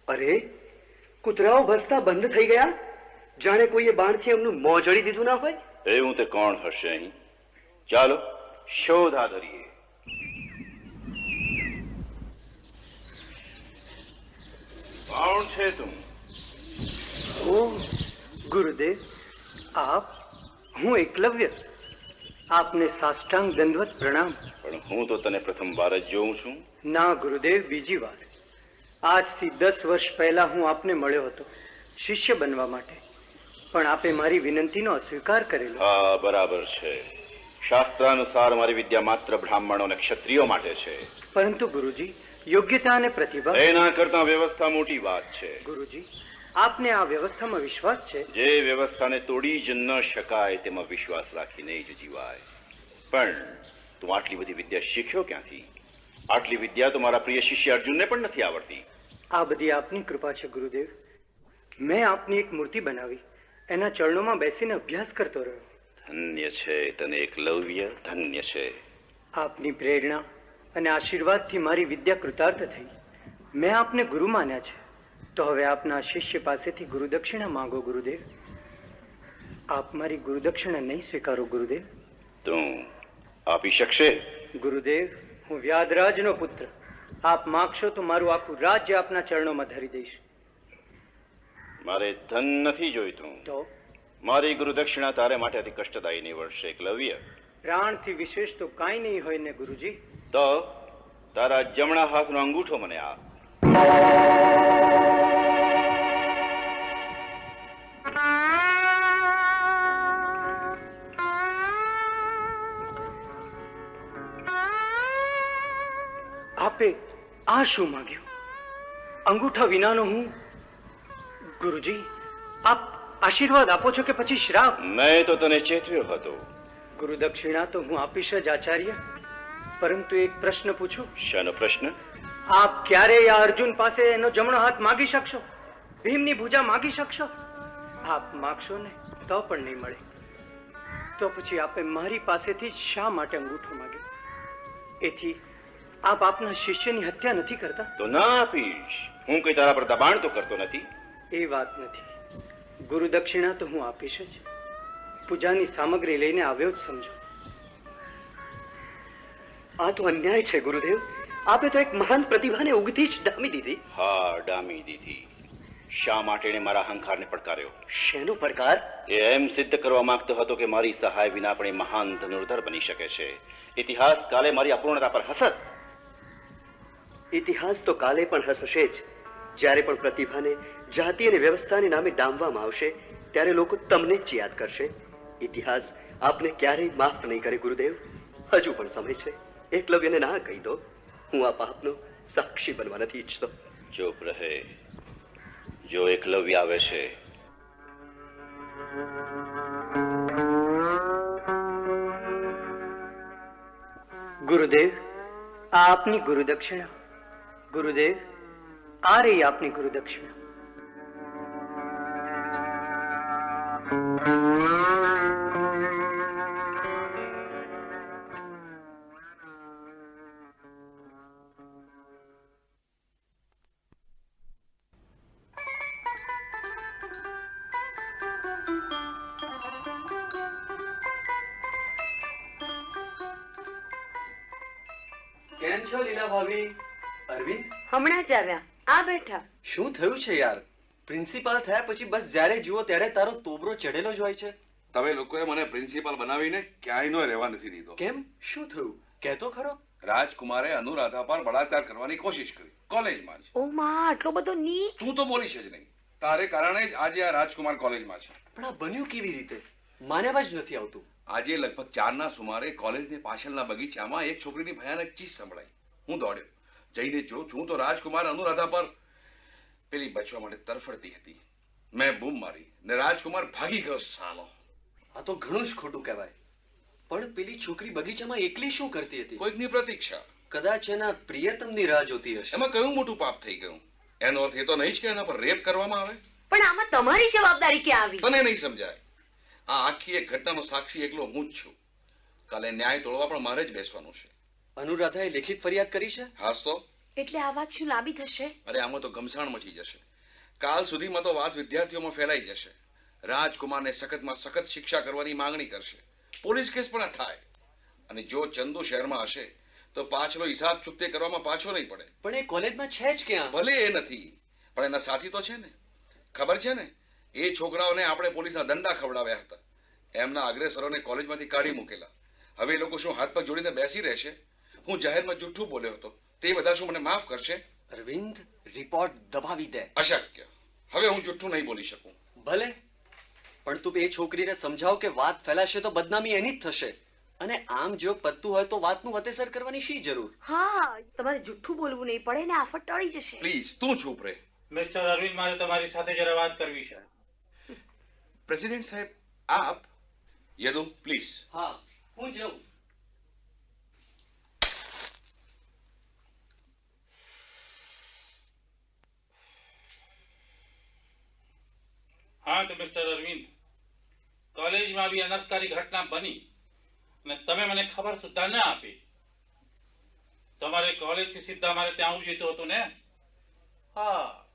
C: અરે, કૂતરાઓ ભસતા બંધ થઈ ગયા. જાણે કોઈએ બાણથી એમનું મોં જડી દીધું ના હોય.
J: એવું તે કોણ હશે અહીં? ચાલો શોધા ધરીએ. કોણ છે તું?
C: ઓહ ગુરુદેવ, આપ? હું એકલવ્ય. આપને સાષ્ટાંગ દંડવત પ્રણામ.
J: પણ હું તો તને પ્રથમ વાર જ જોઉં છું.
C: ના ગુરુદેવ, બીજી વાર. આજથી 10 વર્ષ પહેલા હું આપને મળ્યો હતો શિષ્ય બનવા માટે, પણ આપે મારી વિનંતીનો અસ્વીકાર કરેલો.
J: હા, બરાબર છે. શાસ્ત્રાનુસાર મારી વિદ્યા માત્ર બ્રાહ્મણો અને ક્ષત્રિયો માટે છે.
C: પરંતુ ગુરુજી, યોગ્યતા અને પ્રતિભા.
J: એના કરતા વ્યવસ્થા મોટી વાત છે.
C: ગુરુજી, આપને આ વ્યવસ્થામાં વિશ્વાસ છે?
J: જે વ્યવસ્થાને તોડી જ ન શકાય તેમાં વિશ્વાસ રાખીને જ જીવાય. પણ તું આટલી બધી વિદ્યા શીખ્યો ક્યાંથી? આટલી વિદ્યા તો મારા પ્રિય શિષ્ય અર્જુનને પણ નથી આવડતી.
C: આ બધી આપની કૃપા છે ગુરુદેવ. મેં આપની એક મૂર્તિ બનાવી, એના ચરણોમાં બેસીને અભ્યાસ કરતો રહ્યો.
J: ધન્ય છે તને એકલવ્ય, ધન્ય છે.
C: આપની પ્રેરણા અને આશીર્વાદથી મારી વિદ્યા કૃતાર્થ થઈ. મેં આપને ગુરુ માન્યા છે. તો હવે આપના શિષ્ય પાસેથી ગુરુદક્ષિણા માંગો ગુરુદેવ. આપ મારી ગુરુદક્ષિણા નહીં સ્વીકારો ગુરુદેવ?
J: તું આપી શકશે?
C: ગુરુદેવ, હું વ્યાધરાજનો પુત્ર. આપ માગશો તો મારું આખું રાજ્ય આપના ચરણોમાં ધરી દઈશ.
J: મારે ધન નથી જોઈતું.
C: તો
J: મારી ગુરુદક્ષિણા તારે માટે અતિ કષ્ટદાયી નીવડશે એકલવ્ય.
C: પ્રાણથી વિશેષ તો કાંઈ નહીં હોય ને ગુરુજી.
J: તો તારા જમણા હાથનો અંગૂઠો મને આપ.
C: આપે આ શું માંગ્યું? અંગૂઠા વિનાનો હું? ગુરુજી, આપ આશીર્વાદ આપો છો કે પછી શ્રાપ?
J: મેં તો તને ચેતવ્યો હતો.
C: ગુરુદક્ષિણા તો હું આપીશ જ આચાર્ય.
E: પરંતુ એક પ્રશ્ન પૂછું?
J: શાનો પ્રશ્ન?
E: આપ ક્યારેય આ અર્જુન પાસે એનો જમણો હાથ માગી શકશો? ભીમની ભુજા માગી શકશો? આપ માગશો ને તો પણ નહીં મળે. તો પછી આપે મારી પાસેથી શા માટે અંગૂઠો માગ્યો? એથી આપ આપના શિષ્યની હત્યા નથી કરતા?
J: તો ના આપીશ. હું કઈ તારા પર દબાણ તો કરતો નથી.
E: એ વાત નથી. ગુરુ દક્ષિણા તો હું આપીશ જ. પૂજાની સામગ્રી લઈને આવ્યો જ સમજો.
C: આ તો અન્યાય છે ગુરુદેવ. આપે તો એક મહાન પ્રતિભાને ઉગતી જ ડામી દીધી.
J: હા, ડામી દીધી. શા માટે એણે મારા અહંકારને પડકાર્યો?
C: શેનો પડકાર?
J: એ એમ સિદ્ધ કરવા માંગતો હતો કે મારી સહાય વિના પણ એ મહાન ધનુર્ધર બની શકે છે. ઇતિહાસ કાલે મારી અપૂર્ણતા પર હસત.
C: ઇતિહાસ તો કાલે પણ હસશે જ. જ્યારે પણ પ્રતિભાને જાતિ અને વ્યવસ્થાને નામે ડામવામાં આવશે ત્યારે લોકો તમને જ યાદ કરશે. ઇતિહાસ આપને ક્યારેય માફ નહીં કરે ગુરુદેવ. હજુ પણ સમય છે. એકલવ્યને ના કહી દો. હું આ પાપનો સાક્ષી બનવા નથી ઈચ્છતો.
J: ચૂપ રહે. જો એકલવ્ય આવે છે
E: ગુરુદેવ, આ આપની ગુરુ દક્ષિણા. ગુરુદેવ, આ રહી આપની ગુરુ દક્ષિણા.
C: કેમ છો લીલા ભાભી? અરવિંદ
B: હમણાં જ આવ્યા. આ બેઠા.
C: શું થયું છે યાર? પ્રિન્સિપાલ થયા પછી બસ જ્યારે જુઓ ત્યારે તારો તોબરો ચડેલો જ હોય છે.
D: તમે લોકોએ મને પ્રિન્સિપાલ બનાવીને ક્યાંયનો રહેવા નથી દીધો.
C: કેમ? શું થયું? કહેતો ખરો.
D: રાજકુમારે અનુરાધા પર બળાત્કાર કરવાની કોશિશ કરી કોલેજમાં જ.
B: ઓ માં, આટલો બધો ની.
D: તું તો બોલીશ જ નહીં. તારે કારણે જ આજે આ રાજકુમાર કોલેજમાં છે.
C: પણ આ બન્યું કેવી રીતે? માન્યામાં જ નથી આવતું.
D: આજે લગભગ 4ના સુમારે કોલેજની પાછળના બગીચામાં એક છોકરીની ભયાનક ચીસ સંભળાઈ. હું દોડ્યો. જઈને જોઉં છું તો રાજકુમાર અનુરાધા પર પેલી બચવા માટે તરફડતી હતી. મેં બૂમ મારી ને રાજકુમાર ભાગી ગયો. સાલો,
C: આ તો ઘણું જ ખોટું કહેવાય. પણ પેલી છોકરી બગીચામાં એકલી શું કરતી હતી?
D: કોઈકની પ્રતીક્ષા.
C: કદાચ એના પ્રિયતમની રાહ જોતી હશે.
D: એમાં કયું મોટું પાપ થઈ ગયું? એનો અર્થ એ તો નહીં જ કે એના પર રેપ કરવામાં આવે.
B: પણ આમાં તમારી જવાબદારી ક્યાં આવી?
D: તને નહીં સમજાય. આ આખી એક ઘટનાનો સાક્ષી એકલો હું જ છું. કાલે ન્યાય તોડવા પણ મારે જ બેસવાનું છે.
C: અનુરાધાએ લેખિત ફરિયાદ કરી છે?
D: હાસ તો.
B: એટલે આ વાત શું લાંબી થશે?
D: અરે આમાં તો ઘમસાણ મચી જશે. કાલ સુધીમાં તો વાત વિદ્યાર્થીઓમાં ફેલાઈ જશે. રાજકુમારને સખતમાં સખત શિક્ષા કરવાની માંગણી કરશે. પોલીસ કેસ પણ થાય. અને જો ચંદુ શહેરમાં હશે તો પાછલો હિસાબ ચૂકતે કરવામાં પાછો નહીં પડે.
C: પણ એ કોલેજમાં છે જ ક્યાં?
D: ભલે એ નથી, પણ એના સાથી તો છે ને. ખબર છે ને, એ છોકરાઓને આપણે પોલીસના દંડા ખવડાવ્યા હતા. એમના અગ્રેસરોને કોલેજમાંથી કાઢી મૂકેલા. હવે એ લોકો શું હાથ પગ જોડીને બેસી રહેશે? હું જાહેરમાં જૂઠું બોલ્યો હતો, તે બધા શું મને માફ કરશે?
C: અરવિંદ, રિપોર્ટ દબાવી દે.
D: અશક્ય. હવે હું જૂઠું નહીં બોલી શકું.
C: ભલે, પણ તું એ છોકરીને સમજાવ કે વાત ફેલાશે તો બદનામી એની જ થશે. અને આમ જો પત્તું હોય તો વાતનું વતેસર કરવાની શી જરૂર?
B: હા, તમારે જુઠ્ઠું બોલવું નહીં પડે ને આફત ટળી જશે.
D: પ્લીઝ તું ચૂપ રહે.
F: મિસ્ટર અરવિંદ, મારે તમારી સાથે જરા વાત કરવી છે.
D: પ્રેસિડેન્ટ સાહેબ, આપ યદુ પ્લીઝ.
C: હા, હું જાઉં.
F: હા તો મિસ્ટર અરવિંદ, કોલેજમાં આવી અનર્થકારી ઘટના બની અને તમે મને ખબર સુદ્ધા ના આપી. તમારે કોલેજથી સીધા મારે ત્યાં આવવું જોઈતું હતું ને? હા,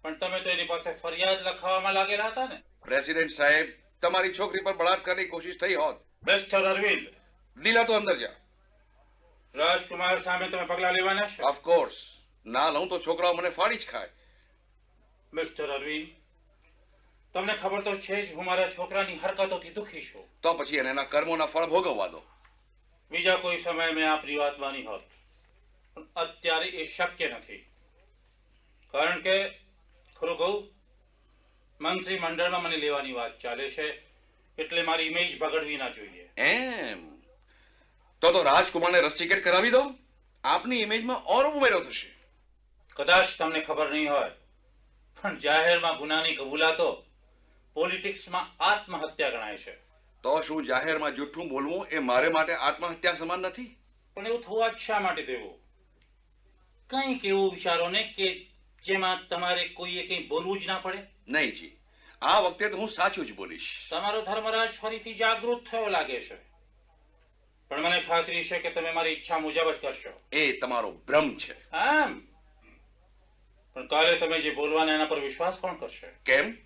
F: પણ તમે તો એની પાસે ફરિયાદ લખાવવામાં લાગેલા હતા ને?
D: પ્રેસિડેન્ટ સાહેબ, તમારી છોકરી પર બળાત્કારની કોશિશ થઈ હોત.
F: મિસ્ટર અરવિંદ,
D: લીલા તો અંદર જા.
F: રાજકુમાર સામે તમે પગલા લેવાના છો?
D: ઓફકોર્સ. ના લઉં તો છોકરાઓ મને ફાડી જ ખાય.
F: મિસ્ટર અરવિંદ, તમને ખબર તો છે જ હું મારા છોકરાની હરકતોથી દુખી છું.
D: તો પછી એને એના કર્મોના ફળ ભોગવવા દો.
F: બીજા કોઈ સમયે મેં આપની વાત માની હોત, પણ અત્યારે એ શક્ય નથી. કારણ કે ખરું કહું, મંત્રી મંડળમાં મને લેવાની વાત ચાલે છે, એટલે મારી ઇમેજ બગડવી ના જોઈએ.
D: એમ તો રાજકુમારને રસ્ટિકેટ કરાવી દો. આપની ઇમેજમાં ઓર ઉમેરો થશે.
F: કદાચ તમને ખબર નહીં હોય, પણ જાહેરમાં ગુનાની કબૂલાતો પોલિટિક્સમાં આત્મહત્યા ગણાય છે.
D: તો શું જાહેરમાં જૂઠું બોલવું એ મારે માટે આત્મહત્યા સમાન નથી?
F: પણ એવું થવા જ શા માટે દેવું? કંઈક એવું વિચારો ને કે જેમાં તમારે કોઈએ કંઈ બોલવું જ ના પડે.
D: નહીં જી, આ વખતે તો હું સાચું જ બોલીશ.
F: તમારો ધર્મરાજ ફરીથી જાગૃત થયો લાગે છે, પણ મને ખાતરી છે કે તમે મારી ઈચ્છા મુજબ જ કરશો.
D: એ તમારો ભ્રમ છે.
F: આમ પણ કાલે તમે જે બોલવાના એના પર વિશ્વાસ કોણ કરશે?
D: કેમ?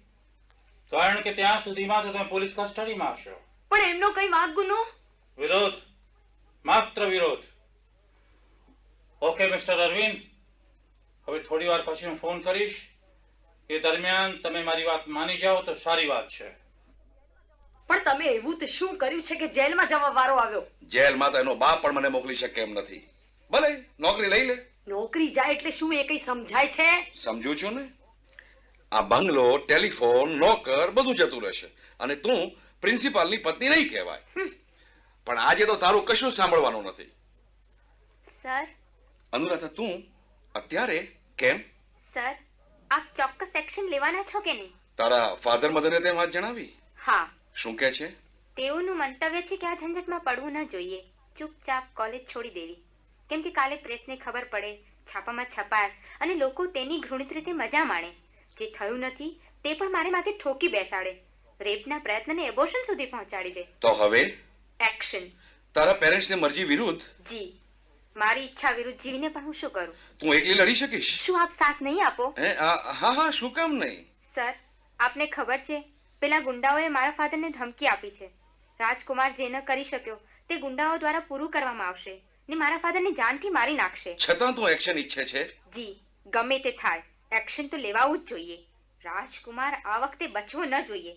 F: કારણ કે ત્યાં સુધીમાં તો તમે પોલીસ કસ્ટડીમાં હશો.
B: પણ એમનો કઈ વાંક ગુનો?
F: વિરોધ, માત્ર વિરોધ. ઓકે મિસ્ટર અરવિંદ, હવે થોડી વાર પછી હું ફોન કરીશ. એ દરમિયાન તમે મારી વાત માની જાઓ તો સારી વાત છે.
B: પણ તમે એવું તે શું કર્યું છે કે જેલમાં જવા વારો આવ્યો?
D: જેલમાં તો એનો બાપ પણ મને મોકલી શકે એમ નથી. ભલે નોકરી લઈ લે.
B: નોકરી જાય એટલે શું એ કઈ સમજાય છે?
D: સમજુ છું ને. આ બંગલો, ટેલિફોન, નોકર બધું જતું રહેશે અને તું પ્રિન્સિપાલની પત્ની નહીં કહેવાય. પણ આજે તો તારું કશું સાંભળવાનું નથી.
A: સર,
D: અનુરાધા, તું અત્યારે કેમ?
A: સર, આપ ચોક્કસ એક્શન લેવાના છો કે નહીં?
D: તારા ફાધર મધરે તે વાત જણાવી?
A: હા.
D: શું કહે છે?
A: તેઓનું મંતવ્ય છે કે આ ઝંઝટમાં પડવું ન જોઈએ, ચૂપચાપ કોલેજ છોડી દેવી. કેમ કે કાલે પ્રેસને ખબર પડે, છાપામાં છપાય અને લોકો તેની ઘૃણિત રીતે મજા માણે. જે થયું નથી તે પણ મારે માથે ઠોકી બેસાડે, રેપના પ્રયત્નને એબોર્શન સુધી પહોંચાડી દે.
D: તો હવે
A: એક્શન.
D: તારા પેરેન્ટ્સની મરજી વિરુદ્ધ?
A: જી, મારી ઈચ્છા વિરુદ્ધ જીવીને પણ હું શું કરું?
D: તું એકલી લડી શકીશ?
A: શું આપ સાથ નહીં આપો?
D: હા, શું કામ નહીં?
A: સર, આપને ખબર છે પેલા ગુંડાઓએ મારા ફાધરને ધમકી આપી છે. રાજકુમાર જે ન કરી શક્યો તે ગુંડાઓ દ્વારા પૂરું કરવામાં આવશે ને મારા ફાધરને જાનથી મારી નાખશે.
D: છતાં તું એક્શન ઈચ્છે છે?
A: જી, ગમે તે થાય એક્શન તો લેવાવું જ જોઈએ. રાજકુમાર આ વખતે બચવો ન જોઈએ.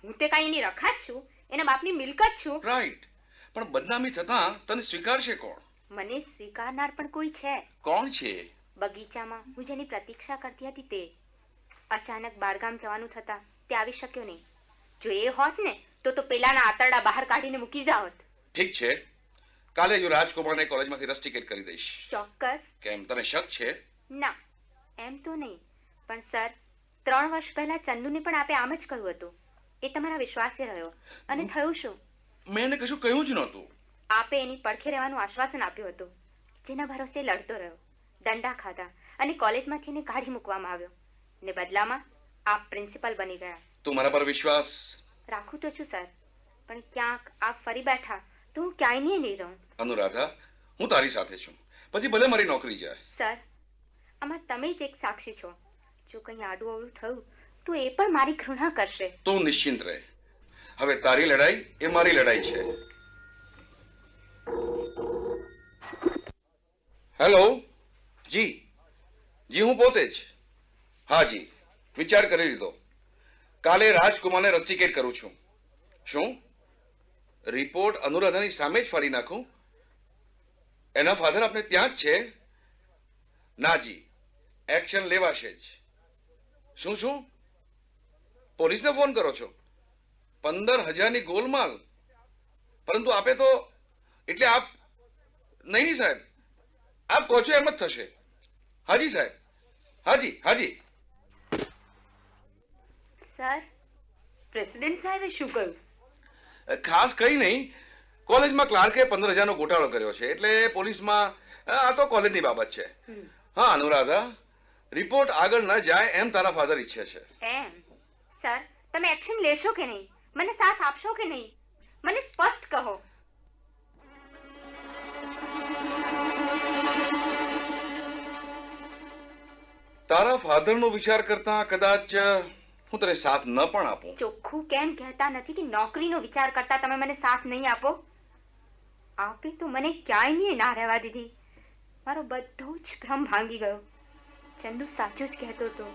A: હું તે કાંઈ એની રખાત છું, એના બાપની મિલકત છું.
D: રાઈટ, પણ બદનામી થતા તને સ્વીકારશે કોણ?
A: મને સ્વીકારનાર પણ કોઈ છે.
D: કોણ છે?
A: બગીચામાં હું જેની પ્રતીક્ષા કરતી હતી તે. અચાનક બારગામ જવાનું થતા તે આવી શક્યો નહીં. જો એ હોત ને તો પેલાના આતરડા બહાર કાઢીને મૂકી જાવત.
D: ઠીક છે, કાલે જો રાજકુમારને કોલેજમાંથી રસ્ટિકેટ કરી દઈશ.
A: ચોક્કસ.
D: કેમ, તને શક છે?
A: ના, એમ તો નહીં, પણ સર 3 વર્ષ પહેલા ચંદુને પણ આપે આમ જ કહ્યું હતું. એ તમારા વિશ્વાસે રહ્યો અને થયું શું?
D: મેં એને કશું કહ્યું જ નહોતું.
A: આપે એની પડખે રહેવાનું આશ્વાસન આપ્યું હતું, જેના ભરોસે લડતો રહ્યો. દંડા ખાધા અને કોલેજમાંથી એને કાઢી મૂકવામાં આવ્યો ને બદલામાં આપ પ્રિન્સિપલ બની ગયા.
D: તું મારા પર વિશ્વાસ?
A: રાખું તો છું સર, પણ ક્યાંક આપ ફરી બેઠા તો હું ક્યાંય નહીં રહું.
D: અનુરાધા, હું તારી સાથે છું, પછી ભલે મારી નોકરી જાય.
A: સર, આમાં તમે જ એક સાક્ષી છો. જો કંઈ આડું અવળું થયું તો એ પણ મારી ઘૃણા કરશે.
D: તું નિશ્ચિંત રહે. હવે તારી લડાઈ એ મારી લડાઈ છે. હેલો. જી, હું પોતે જ. હા જી, વિચાર કરી લીધો. કાલે રાજકુમારને રસ્ટિકેટ કરું છું. શું રિપોર્ટ અનુરાધાની સામે જ ફાડી નાખું? એના ફાધર આપણે ત્યાં જ છે? ના જી, એક્શન લેવાશે જ. શું પોલીસને ફોન કરો છો? 15,000ની ગોલમાલ? પરંતુ આપે તો એટલે આપ નહીં સાહેબ, આપ કહો છો એમ જ થશે. હાજી સાહેબ, હાજી.
A: સર, પ્રેસિડેન્ટ સાહેબે શું કહ્યું?
D: ખાસ કઈ નહીં, કોલેજમાં ક્લાર્કે 15,000નો ગોટાળો કર્યો છે એટલે પોલીસમાં આ તો કોલેજની બાબત છે. હા અનુરાધા, રિપોર્ટ આગળ ન જાય એમ તારા ફાધર ઈચ્છે છે.
A: એમ? સર, તમે એક્શન લેશો કે નહીં? મને સાથ આપશો કે નહીં? મને સ્પષ્ટ કહો.
D: તારા ફાધરનો વિચાર કરતા કદાચ હું તને સાથ ન પણ આપું.
A: ચોખ્ખું કેમ કહેતા નથી કે નોકરીનો વિચાર કરતા તમે મને સાથ નહીં આપો? આપે તો મને ક્યાંય ના રહેવા દીધી. મારો બધો જ ભ્રમ ભાંગી ગયો. ચંદુ સાચું જ કહેતો હતો.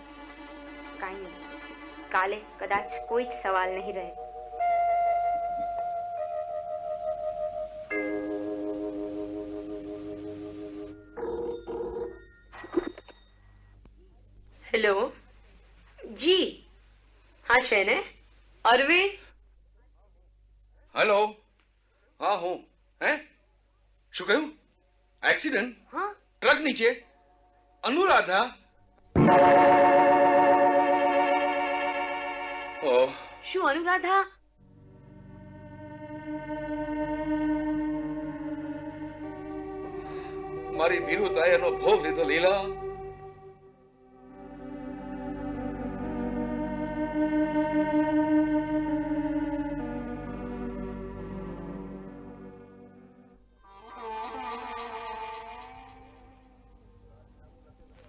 A: કાંઈ નહીં, કાલે કદાચ કોઈ જ સવાલ નહીં રહે.
B: હેલો. જી, હા છે ને અરવિંદ?
D: હેલો. હા હું. શું કહ્યું? એક્સિડન્ટ?
B: હા.
D: ટ્રક નીચે? અનુરાધા? ઓહ.
B: શું અનુરાધા?
D: મારી વીરુતાએ એનો ભોગ લીધો લીલા.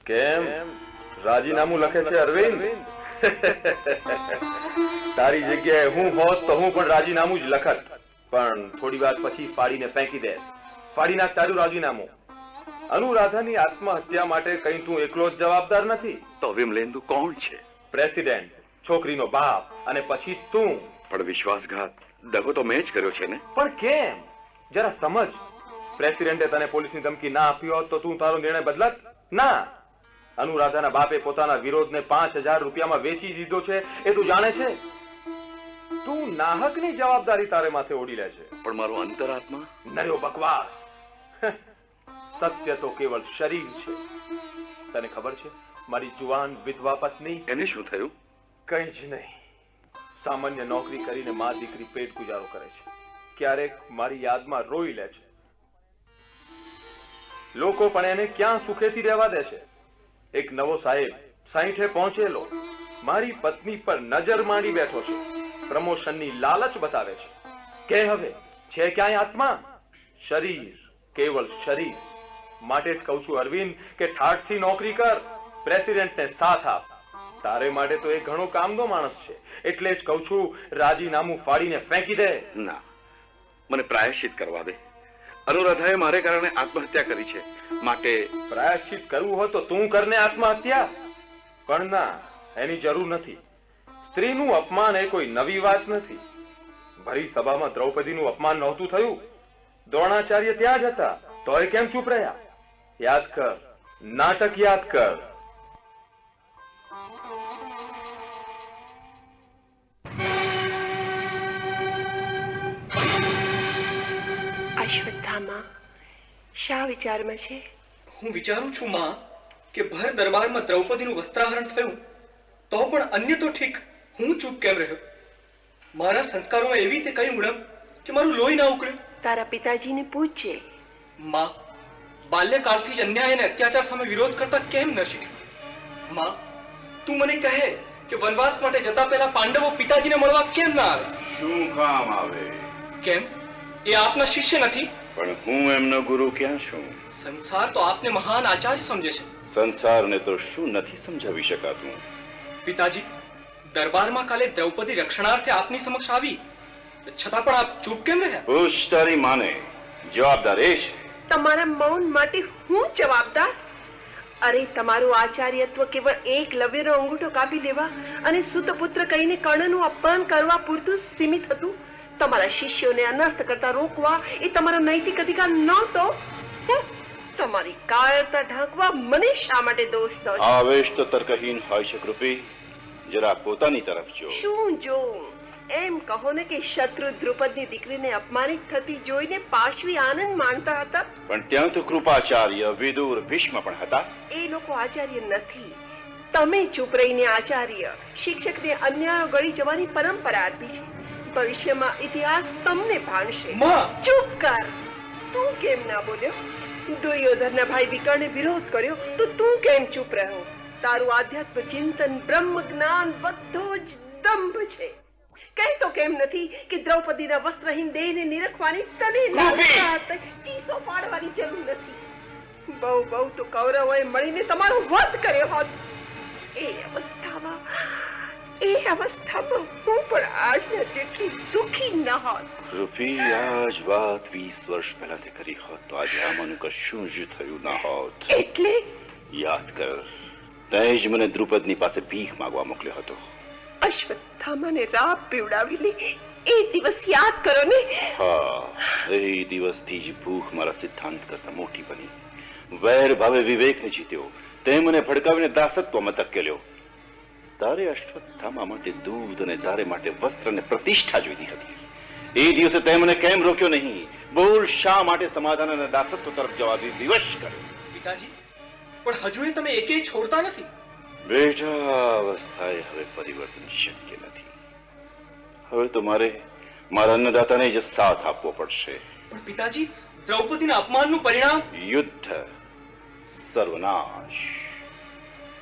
G: કેમ રાજીનામું લખે છે અરવિંદ? તારી જગ્યાએ હું હોત તો હું પણ રાજીનામું જ લખત, પણ થોડી વાર પછી ફાડીને ફેંકી દે. ફાડી નાખ તારું રાજીનામું. અનુરાધાની આત્મહત્યા માટે કઈ તું એકલો જ જવાબદાર નથી.
J: તો વિમલેન્દુ કોણ છે?
G: પ્રેસિડેન્ટ, છોકરીનો બાપ, અને પછી તું.
J: પણ વિશ્વાસઘાત, દગો તો મેં જ કર્યો છે ને.
G: પણ કેમ? જરા સમજ. પ્રેસિડેન્ટે તને પોલીસની ધમકી ના આપી હોત તો તું તારો નિર્ણય બદલત? ના. અનુરાધાના બાપે પોતાના વિરોધને 5000 રૂપિયામાં વેચી દીધો છે એ તું જાણે છે. તું નાહકની જવાબદારી તારે માથે ઓઢી લે છે.
J: પણ મારો અંતરાત્મા?
G: નર્યો બકવાસ. સત્ય તો કેવળ શરીર છે. તને ખબર છે મારી જુવાન વિધવા પત્ની?
J: એને શું થયું?
G: કઈ જ નહીં. સામાન્ય નોકરી કરીને માં દીકરી પેટ ગુજારો કરે છે. ક્યારેક મારી યાદમાં રોઈ લે છે. લોકો પણ એને ક્યાં સુખેથી રહેવા દે છે. એક નવો સાહેબ 60 પહોંચેલો મારી પત્ની પર નજર માંડી બેઠો છે. પ્રમોશનની લાલચ બતાવે છે. કે હવે છે ક્યાંય આત્મા? શરીર, કેવળ શરીર. માટે જ કહું છું અરવિંદ કે ઠાઠથી નોકરી કર, પ્રેસિડેન્ટને સાથ આપ. તારે માટે તો એ ઘણો કામનો માણસ છે. એટલે જ કહું છું રાજીનામું ફાડીને ફેંકી દે.
J: ના, મને પ્રાયશ્ચિત કરવા દે. અનુરાધાએ મારે કારણે આત્મહત્યા કરી છે, માટે
G: પ્રાયશ્ચિત કરવું હોય તો તું કરને આત્મહત્યા. પણ ના, એની જરૂર નથી. સ્ત્રીનું અપમાન એ કોઈ નવી વાત નથી. ભરી સભામાં દ્રૌપદીનું અપમાન નહોતું થયું? દ્રોણાચાર્ય ત્યાં જ હતા, તોય કેમ ચૂપ રહ્યા? યાદ કર, નાટક યાદ કર.
H: અશ્વત્થામા શા વિચારમાં છે?
K: હું વિચારું છું માં કે ભર દરબારમાં દ્રૌપદીનું વસ્ત્રાહરણ થયું તો પણ અન્ય તો ઠીક, હું ચૂપ કેમ રહ્યો? મારા સંસ્કારોમાં એવી તે કઈ ઉણપ કે મારું લોહી ના ઉકળ્યું?
H: તારા પિતાજીને પૂછજે.
K: માં, બાલ્યકાળથી જ અન્યાય અને અત્યાચાર સામે વિરોધ કરતા કેમ ન શીખ્યું? માં, તું મને કહે કે વનવાસ માટે જતા પહેલા પાંડવો પિતાજીને મળવા કેમ ના આવે?
J: શું કામ આવે?
K: કેમ? એ આપના શિષ્ય નથી?
J: પણ હું એમનો ગુરુ ક્યાં છું?
K: સંસાર તો આપને મહાન આચાર્ય સમજે છે.
J: સંસારને તો શું નથી સમજાવી શકાતું?
K: પિતાજી, દરબારમાં કાલે દ્રૌપદી રક્ષણાર્થે આપની સમક્ષ આવી, છતાં પણ આપ ચૂપ કેમ રહ્યા?
J: પૂછ તારી માને. જવાબદાર એ છે.
H: તમારા મૌન માટે હું જવાબદાર? અરે, તમારું આચાર્યત્વ કેવળ એકલવ્યનો અંગૂઠો કાપી લેવા અને સુતપુત્ર કહીને કર્ણનું અપમાન કરવા પૂરતું સીમિત હતું. તમારા શિષ્યોને અનર્થ કરતા રોકવા એ તમારો નૈતિક અધિકાર નહોતો. તમારી કાયરતા ઢાંકવા મને શા માટે દોષ દો?
J: આવેશ તો તર્કહીન હોય છે કૃપી. જરા પોતાની તરફ જો.
H: શું જોઉં? એમ કહો ને કે શત્રુ દ્રુપદની દીકરીને અપમાનિત થતી જોઈને પાશવી આનંદ માણતા હતા.
J: પણ ત્યાં તો કૃપાચાર્ય, વિદુર, ભીષ્મ પણ હતા.
H: એ લોકો આચાર્ય નથી. તમે ચૂપ રહીને આચાર્ય, શિક્ષકને અન્યાયો ગળી જવાની પરંપરા આપી છે. ભવિષ્યમાં ઇતિહાસ તમને ભાણશે. ચૂપ કર. તું કેમ ના બોલ્યો? દુર્યોધનના ભાઈ વિકર્ણે વિરોધ કર્યો તો તું કેમ ચૂપ રહ્યો? તારું આધ્યાત્મ ચિંતન, બ્રહ્મ જ્ઞાન બધો જ દંભ છે. કહેતો કેમ નથી કે દ્રૌપદીના વસ્ત્રહીન દેહને નિરખવાની તને લાલસા હતી? ચીસો પાડવાની જરૂર નથી. બહુ બહુ તો કૌરવોએ મળીને તમારો વધ કર્યો હોત. એ અવસ્થામાં હું પણ આજના જેટલી દુઃખી ન હોત.
J: કૃપી, આજ વાત 20 વર્ષ પહેલાથી કરી હોત તો આજે આમાંનું કશું જ થયું ના હોત.
H: એટલે
J: યાદ કર, તે જ મને દ્રુપદની પાસે ભીખ માંગવા મોકલ્યો હતો.
H: અશ્વત્થામાને રાપ પીવડાવી એ દિવસ યાદ કરો ને.
J: હા, એ દિવસથી જ ભૂખ મારા સિદ્ધાંત કરતા મોટી બની. વેર ભાવે વિવેકને જીત્યો. તે મને ભડકાવીને દાસત્વમાં ધકેલ્યો. તારે અશ્વત્થામા માટે દૂધ અને તારે માટે વસ્ત્ર અને પ્રતિષ્ઠા જોઈતી હતી. એ દિવસે તે મને કેમ રોક્યો નહીં? બોલ, શા માટે સમાધાન અને દાસત્વ તરફ જવાથી વિવશ કર્યો?
K: પિતાજી, પણ હજુ એ તમે એકેય છોડતા નથી.
J: બેટા, અવસ્થાએ હવે પરિવર્તન શક્ય નથી. હવે તો મારે મારા અન્નદાતાને જ સાથ આપવો પડશે.
K: પણ પિતાજી, દ્રૌપદીના અપમાનનું પરિણામ?
J: યુદ્ધ. સર્વનાશ.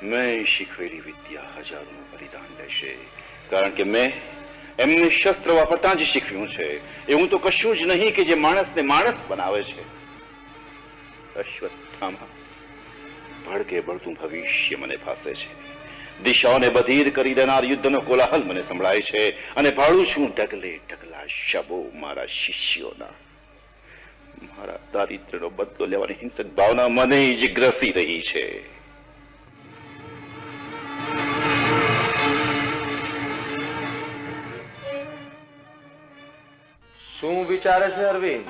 J: મેં શીખવેલી વિદ્યા હજારોનું બલિદાન લેશે, કારણ કે મેં એમને શસ્ત્ર વાપરતા જ શીખવ્યું છે. એવું તો કશું જ નહીં કે જે માણસને માણસ બનાવે છે. અશ્વત્થામા, ભડકે બળતું ભવિષ્ય મને ફાસે છે. દિશાઓને બધિર કરી દેનાર યુદ્ધનો કોલાહલ મને સંભળાય છે અને ભાળું છું ઢગલે ઢગલા શબો મારા શિષ્યોના. મારા દારિદ્ર્યનો બદલો લેવાની હિંસક ભાવના મને જ ગ્રસી રહી છે.
G: શું વિચારે છે અરવિંદ?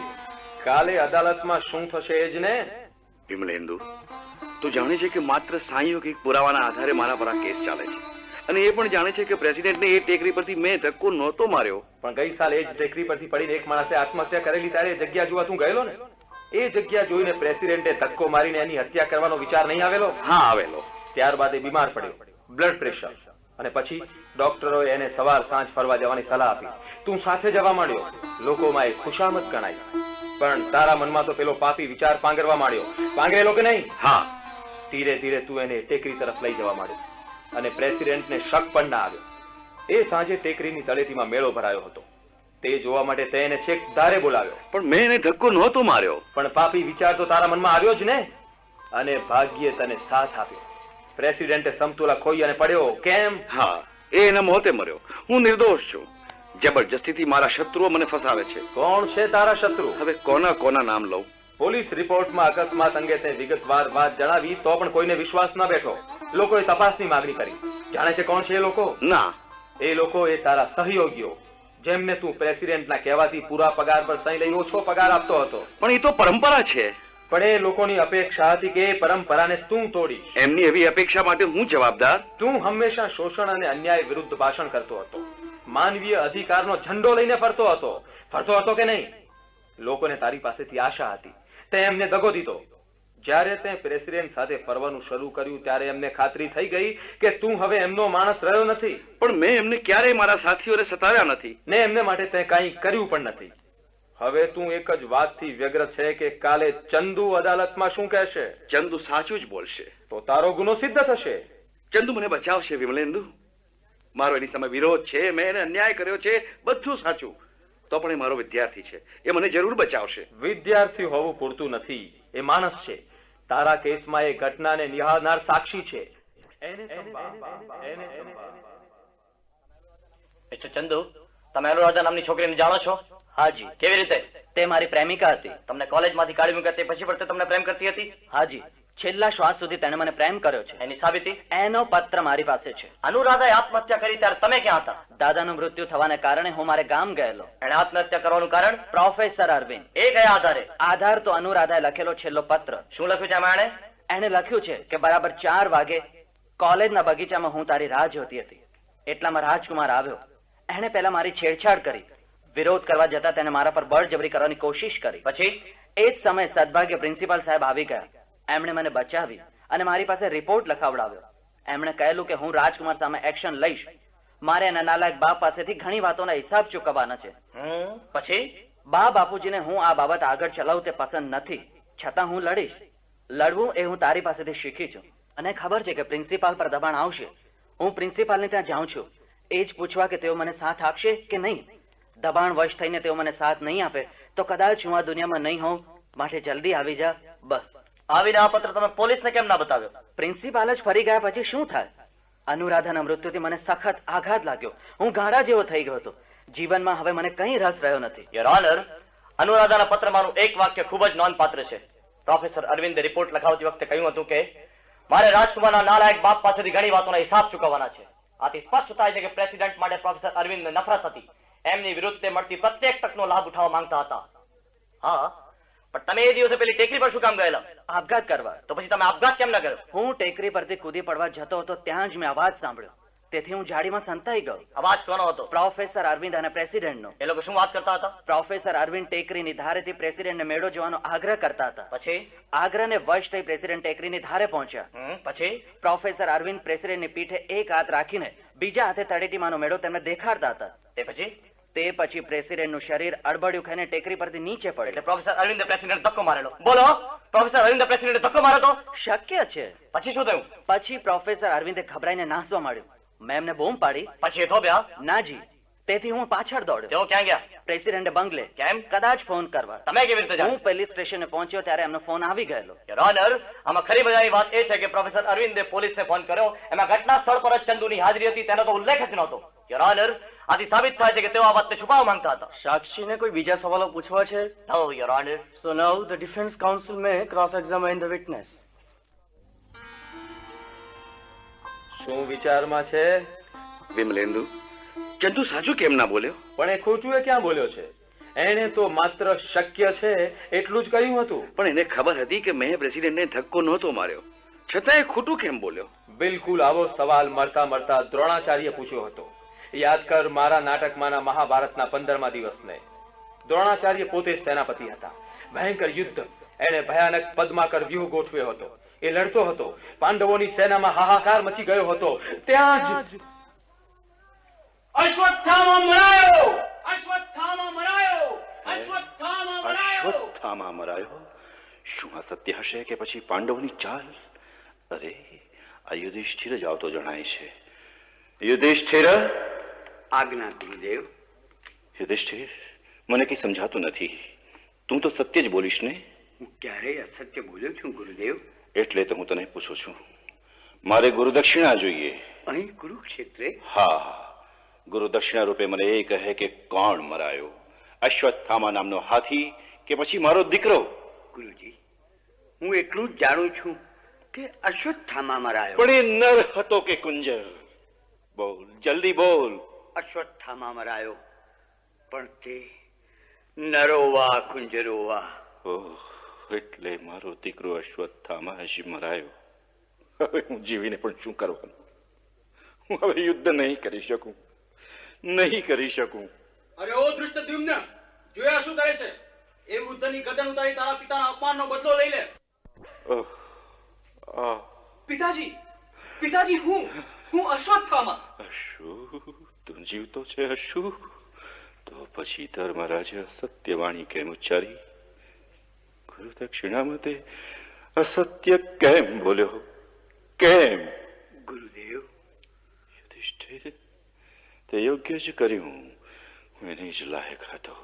G: કાલે અદાલતમાં શું થશે એ જ ને?
D: વિમલેન્દુ, તું જાણે છે કે માત્ર સાંયોગિક પુરાવાના આધારે મારા પર આ કેસ ચાલે છે, અને એ પણ જાણે છે કે પ્રેસિડેન્ટને એ ટેકરી પરથી મેં ધક્કો નહોતો માર્યો.
G: પણ ગઈ સાલ એ જ ટેકરી પરથી પડીને એક માણસે આત્મહત્યા કરેલી ત્યારે એ જગ્યા જોવા તું ગયેલો ને? એ જગ્યા જોઈને પ્રેસિડેન્ટે ધક્કો મારીને એની હત્યા કરવાનો વિચાર નહીં આવેલો?
D: હા, આવેલો.
G: ત્યારબાદ એ બીમાર પડ્યો, બ્લડ પ્રેશર, અને પછી ડોક્ટરોએ એને સવાર સાંજ ફરવા જવાની સલાહ આપી. તું સાથે જવા માંડ્યો. લોકોમાં એ ખુશામત ગણાય, પણ તારા મનમાં તો પેલો પાપી વિચાર પાંગરવા માંડ્યો. પાંગરેલો કે નહીં?
D: હા.
G: ધીરે ધીરે તું એને ટેકરી તરફ લઈ જવા માંડ્યો, અને પ્રેસિડેન્ટને શક પણ ના આવ્યો. એ સાંજે ટેકરીની તળેટીમાં મેળો ભરાયો હતો. તે જોવા માટે તે એને છેક ધારે બોલાવ્યો.
D: પણ મેં એને ધક્કો નહોતો માર્યો.
G: પણ પાપી વિચાર તો તારા મનમાં આવ્યો જ ને, અને ભાગ્યે તને સાથ આપ્યો. પ્રેસિડેન્ટે સમતુલા ખોઈ અને પડ્યો. કેમ?
D: હા, એ એના મોતે મર્યો. હું નિર્દોષ છું. જબરજસ્તીથી મારા શત્રુઓ મને ફસાવે છે.
G: કોણ છે તારા શત્રુ?
D: હવે કોના કોના નામ લઉં?
G: પોલીસ રિપોર્ટમાં અકસ્માત અંગે તે વિગતવાર વાત જણાવી તો પણ કોઈને વિશ્વાસ ન બેઠો. લોકોએ તપાસની માંગણી કરી. જાણે છે કોણ છે એ લોકો?
D: ના.
G: એ લોકો એ તારા સહયોગીઓ, જેમને તું પ્રેસિડેન્ટના કહેવાથી પૂરા પગાર પર સહી લઈ ઓછો પગાર આપતો હતો.
D: પણ એ તો પરંપરા છે.
G: પણ એ લોકોની અપેક્ષા હતી કે એ પરંપરાને તું તોડીશ.
D: એમની એવી અપેક્ષા માટે હું જવાબદાર?
G: તું હંમેશા શોષણ અને અન્યાય વિરુદ્ધ ભાષણ કરતો હતો. માનવીય અધિકારનો ઝંડો લઈને ફરતો હતો કે નહીં? લોકોને તારી પાસેથી આશા હતી. તે એમને દગો દીધો. જ્યારે તે પ્રેસિડેન્ટ સાથે ફરવાનું શરૂ કર્યું ત્યારે એમને ખાતરી થઈ ગઈ કે તું હવે એમનો માણસ રહ્યો નથી.
D: પણ મેં એમને ક્યારેય મારા સાથીઓને સતાવ્યા નથી,
G: ને એમને માટે તે કંઈ કર્યું પણ નથી. હવે તું એક જ વાતથી વ્યગ્ર છે કે કાલે ચંદુ અદાલતમાં શું કહેશે?
D: ચંદુ સાચું જ બોલશે.
G: તો તારો ગુનો સિદ્ધ થશે.
D: ચંદુ મને બચાવશે. વિમલેન્દુ, મારો એની સામે વિરોધ છે. મેં એને અન્યાય કર્યો છે, બધું સાચું. તો પણ એ મારો વિદ્યાર્થી છે. એ મને જરૂર બચાવશે.
G: વિદ્યાર્થી હોવું પૂરતું નથી, એ માણસ છે. તારા કેસમાં એ ઘટનાને નિહાળનાર સાક્ષી છે.
L: મિસ્ટર ચંદુ, તમે અનુરાધા નામની છોકરીને જાણો છો? હાજી. કેવી રીતે? તે મારી પ્રેમિકા હતી. તમને કોલેજમાંથી કાઢી મૂક્યા તે પછી પણ તે તમને પ્રેમ કરતી હતી? હાજી. છેલ્લા શ્વાસ સુધી તેણે મને પ્રેમ કર્યો છે. એની સાબિતી? એનો પત્ર મારી પાસે છે. અનુરાધાએ આત્મહત્યા કરી ત્યારે તમે ક્યાં હતા? દાદાનું મૃત્યુ થવાને કારણે હું મારે ગામ ગયેલો. એણે આત્મહત્યા કરવાનું કારણ? પ્રોફેસર અરવિંદ. એ કયા આધારે? આધાર તો અનુરાધાએ લખેલો છેલ્લો પત્ર. શું લખ્યું છે એમાં? એણે લખ્યું છે કે બરાબર 4 વાગે કોલેજના બગીચામાં હું તારી રાહ જોતી હતી. એટલામાં રાજકુમાર આવ્યો. એણે પહેલા મારી છેડછાડ કરી. વિરોધ કરવા જતા તેને મારા પર બળજબરી કરવાની કોશિશ કરી. પછી એ જ સમયે સદભાગ્ય પ્રિન્સિપાલ સાહેબ આવી ગયા. એમણે મને બચાવી અને મારી પાસે રિપોર્ટ લખાવડાવ્યો. એમણે કહેલું કે હું રાજકુમાર સામે એક્શન લઈશ. મારે એના નાલાયક બાપ પાસેથી ઘણી વાતોના હિસાબ ચૂકવવાના છે. પછી બા બાપુજીને હું આ બાબત આગળ ચલાવું તે પસંદ નથી, છતાં હું લડીશ. લડવું એ હું તારી પાસેથી શીખી છું. અને ખબર છે કે પ્રિન્સિપાલ પર દબાણ આવશે. હું પ્રિન્સિપાલને ત્યાં જાઉં છું એ જ પૂછવા કે તેઓ મને સાથ આપશે કે નહીં. દબાણ વશ થઈને તેઓ મને સાથ નહીં આપે તો કદાચ હું આ દુનિયામાં નહીં હોઉં. માટે જલ્દી આવી જા, બસ. આવીને આ પત્ર તમે પોલીસને કેમ ના બતાવ્યો? પ્રિન્સિપાલ જ ફરી ગયા પછી શું થાય? અનુરાધાના મૃત્યુથી મને સખત આઘાત લાગ્યો. હું ગાંડા જેવો થઈ ગયો હતો. જીવનમાં હવે મને કંઈ રસ રહ્યો નથી. યોર ઓનર, અનુરાધાના પત્રમાંનું એક વાક્ય ખૂબ જ નોંધપાત્ર છે. પ્રોફેસર અરવિંદે રિપોર્ટ લખાવતી વખતે કહ્યું હતું કે મારે રાજકુમારના નાલાયક બાપ પાસેથી ઘણી વાતોના હિસાબ ચૂકવવાના છે. આથી સ્પષ્ટ થાય છે કે પ્રેસિડેન્ટ માટે પ્રોફેસર અરવિંદને નફરત હતી. એમની વિરુદ્ધ તે મળતી પ્રત્યેક તકનો લાભ ઉઠાવવા માંગતા હતા. હા, પણ તમે એ દિવસે પેલી ટેકરી પર શું કામ ગયેલા? આપઘાત કરવા. તો પછી તમે આપઘાત કેમ ન કર્યો? હું ટેકરી પરથી કૂદી પડવા જતો હતો ત્યાં જ મેં અવાજ સાંભળ્યો. તેથી હું જાડીમાં સંતાઈ ગયો. અવાજ કોનો હતો? પ્રોફેસર અરવિંદ અને પ્રેસિડેન્ટનો. એ લોકો શું વાત કરતા હતા? પ્રોફેસર અરવિંદ ટેકરીની ધારેથી પ્રેસિડેન્ટને મેળો જોવાનો આગ્રહ કરતા હતા. પછી આગ્રહને વશ થઈ પ્રેસિડેન્ટ ટેકરીની ધારે પહોંચ્યા. પછી પ્રોફેસર અરવિંદ પ્રેસિડેન્ટની પીઠે એક હાથ રાખીને બીજા હાથે તળેટીમાંનો મેળો તેમને દેખાડતા હતા. તે પછી પ્રેસિડેન્ટનું શરીર અડબડિયું ખાઈને ટેકરી પરથી નીચે પડ્યું. એટલે પ્રોફેસર અરવિંદે પ્રેસિડેન્ટ ધક્કો મારેલો. બોલો. પ્રોફેસર અરવિંદ પ્રેસિડેન્ટે ધક્કો માર્યો તો
M: શક્ય છે.
L: પછી શું થયું?
M: પછી પ્રોફેસર અરવિંદે ઘબરાઈને નાસવા માંડ્યું. મેં એમને બૂમ પાડી.
L: પછી એ થોભ્યા?
M: નાજી. તેથી હું પાછળ દોડ્યો.
L: તેઓ ક્યાં ગયા?
M: પ્રેસિડેન્ટ બંગલે.
L: કેમ?
M: કદાચ ફોન કરવા.
L: તમે કેવી રીતે જાણ્યું?
M: હું પોલીસ સ્ટેશને પહોંચ્યો ત્યારે એમનો ફોન આવી ગયેલો.
L: યોર ઓનર, આમાં ખરી મજાની વાત એ છે કે પ્રોફેસર અરવિંદે પોલીસને ફોન કર્યો, એમાં ઘટના સ્થળ પર જ ચંદુની હાજરી હતી તેનો તો ઉલ્લેખ જ નહોતો. યોર ઓનર, આથી સાબિત થાય છે કે તેઓ આ વાતને છુપાવવા માંગતા હતા.
E: સાક્ષીને કોઈ બીજા સવાલો પૂછવા છે?
L: No your honour.
E: So now the defense counsel may cross-examine the witness. શું વિચારમાં છે?
D: વિમલેન્દુ, ચંદુ સાચું કેમ ના બોલ્યો?
G: પણ એ ખોટું એ ક્યાં બોલ્યો છે? એણે તો માત્ર શક્ય છે એટલું જ કહ્યું હતું.
D: પણ એને ખબર હતી કે મેં પ્રેસિડેન્ટને ધક્કો નહોતો માર્યો, છતાં એ ખોટું કેમ બોલ્યો?
G: બિલકુલ આવો સવાલ મળતા મળતા દ્રોણાચાર્ય પૂછ્યો હતો. યાદ કર મારા નાટકમાંના મહાભારતના 15મા દિવસને. દ્રોણાચાર્ય પોતે સેનાપતિ હતા. ભયંકર યુદ્ધ, એણે ભયાનક પદ્માકર વ્યૂહ ગોઠવ્યો હતો. એ લડતો હતો. પાંડવોની સેનામાં હાહાકાર મચી ગયો હતો. ત્યાં જ
E: અશ્વત્થામા મરાયો! અશ્વત્થામા મરાયો! અશ્વત્થામા મરાયો!
J: અશ્વત્થામા મરાયો? શું આ સત્ય હશે કે પછી પાંડવોની ચાલ? અરે, આ યુધિષ્ઠિર જ આવતો જણાય છે. યુધિષ્ઠિર!
N: આજ્ઞા ગુરુદેવ.
J: યુધિષ્ઠિર, મને કઈ સમજાતું નથી. તું તો સત્ય જ બોલીશ ને?
N: હું ક્યારેય અસત્ય બોલ્યો છું ગુરુદેવ?
J: એટલે તો હું તને પૂછું છું. મારે ગુરુદક્ષિણા જોઈએ.
N: અહીં કુરુક્ષેત્રે?
J: હા, ગુરુદક્ષિણા રૂપે મને એ કહે કે કોણ મરાયો? અશ્વત્થામા નામનો હાથી કે પછી મારો દીકરો?
N: ગુરુજી, હું એટલું જ જાણું છું કે અશ્વત્થામા મરાયો.
J: પણ એ નર હતો કે કુંજર? બોલ, જલ્દી બોલ.
N: અશ્વત્થામા મરાયો, પણ તે નરોવા કુંજરોવા.
J: ઓહ, એટલે મારો દીકરો અશ્વત્થામા જ મરાયો. હવે હું જીવીને પણ શું કરવાનું? હું હવે યુદ્ધ નહીં કરી શકું, નહીં કરી શકું.
K: અરે ઓ ધૃષ્ટદ્યુમ્ન, જોયા શું કરે છે? એ વૃદ્ધની ગરદન ઉતારી તારા પિતાના અપમાનનો બદલો લઈ લે. પિતાજી, પિતાજી, હું અશ્વત્થામા.
J: અશુ, તું જીવતો છે અશુ? તો પછી ધર્મરાજે અસત્યવાણી કેમ ઉચ્ચારી? ગુરુદક્ષિણા મતે અસત્ય કેમ બોલ્યો? કેમ?
N: ગુરુદેવ,
J: યુધિષ્ઠિર, તે યોગ્ય જ કર્યું. હું એની જ લાયક હતો.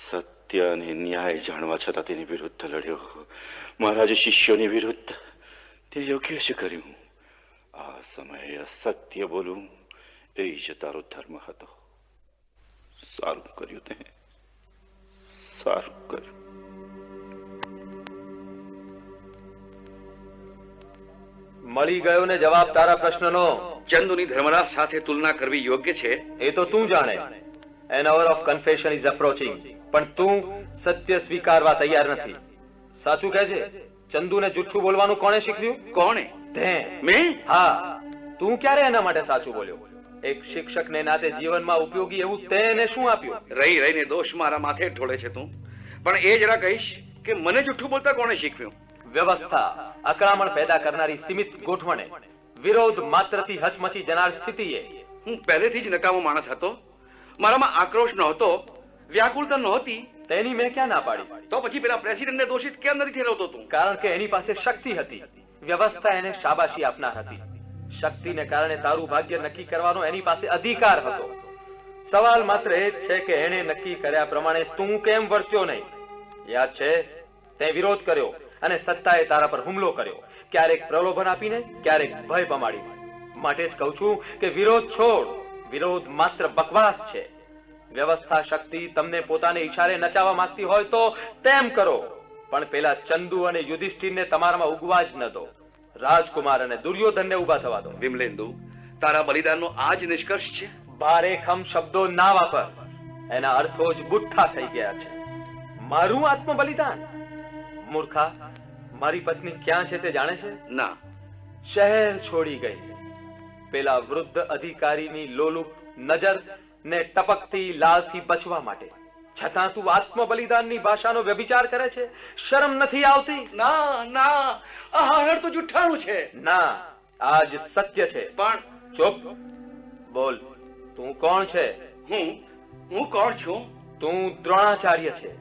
J: સત્ય અને ન્યાય જાણવા છતાં તેની વિરુદ્ધ લડ્યો. મારા જ શિષ્યોની વિરુદ્ધ. તે યોગ્ય જ કર્યું. આ સમયે અસત્ય બોલવું એ જ તારો ધર્મ હતો. સારું કર્યું તે, સારું કર્યું.
G: મળી ગયો ને જવાબ તારા પ્રશ્નનો.
D: ચંદુની ધર્મરાજ સાથે તુલના કરવી યોગ્ય છે
G: એ તો તું જાણે. An hour of confession is approaching. પણ તું સત્ય સ્વીકારવા તૈયાર નથી. સાચું કહે છે, ચંદુને જુઠ્ઠું બોલવાનું કોણે શીખવ્યું?
D: કોણે?
G: તે.
D: મેં?
G: હા, તું ક્યારે એના માટે સાચું બોલ્યો? એક શિક્ષકને નાતે જીવનમાં ઉપયોગી એવું તે એને શું આપ્યું?
D: રહી રહીને દોષ મારા માથે જ ઢોળે છે તું. પણ એ જરા કહીશ કે મને જુઠ્ઠું બોલતા કોણે શીખવ્યું?
G: વ્યવસ્થા, અકળામણ પેદા કરનારી સીમિત ગોઠવણે, વિરોધ માત્રથી હચમચી જનાર સ્થિતિએ.
D: હું પહેલેથી જ નકામો માણસ હતો. મારામાં આક્રોશ નહોતો, વ્યાકુળતા નહોતી.
G: તેની મેં ક્યાં ના પાડી?
D: તો પછી પેલા પ્રેસિડેન્ટને દોષિત કેમ નથી ઠેરવતો તું?
G: કારણ કે એની પાસે શક્તિ હતી. વ્યવસ્થા એને શાબાશી આપનાર હતી. શક્તિને કારણે તારું ભાગ્ય નક્કી કરવાનો એની પાસે અધિકાર હતો. સવાલ માત્ર એ જ છે કે એણે નક્કી કર્યા પ્રમાણે તું કેમ વર્ત્યો નહીં? યાદ છે, તે વિરોધ કર્યો અને સત્તાએ તારા પર હુમલો કર્યો. ક્યારેક પ્રલોભન આપીને, ક્યારેક ભય પમાડીને. માટે જ કહું છું કે વિરોધ છોડ. વિરોધ માત્ર બકવાસ છે. વ્યવસ્થા શક્તિ તમને પોતાને ઈશારે નચાવવા માંગતી હોય તો તેમ કરો, પણ પેલા ચંદુ અને યુધિષ્ઠિરને તમારામાં ઉગવા જ ન દો. રાજકુમાર અને દુર્યોધનને ઉભા થવા દો.
D: વિમલેન્દુ, તારા બલિદાનનો આ જ નિષ્કર્ષ છે?
G: ભારેખમ શબ્દો ના વાપર. એના અર્થો જ બુઠ્ઠા થઈ ગયા છે. મારું આત્મ બલિદાન? મૂર્ખા, મારી પત્ની ક્યાં છે તે જાણે છે?
D: ના.
G: શહેર છોડી ગઈ. પેલા વૃદ્ધ અધિકારીની લોલુપ નજર ને ટપકતી લાલથી બચવા માટે. છતાં તું આત્મ બલિદાનની ભાષાનો વ્યભિચાર કરે છે. શરમ નથી આવતી?
D: ના ના, આ હાડ તો જુઠ્ઠાણું છે.
G: ના, આજ સત્ય છે.
D: પણ
G: ચૂપ. બોલ, તું કોણ છે?
D: હું કોણ છું?
G: તું દ્રોણાચાર્ય છે.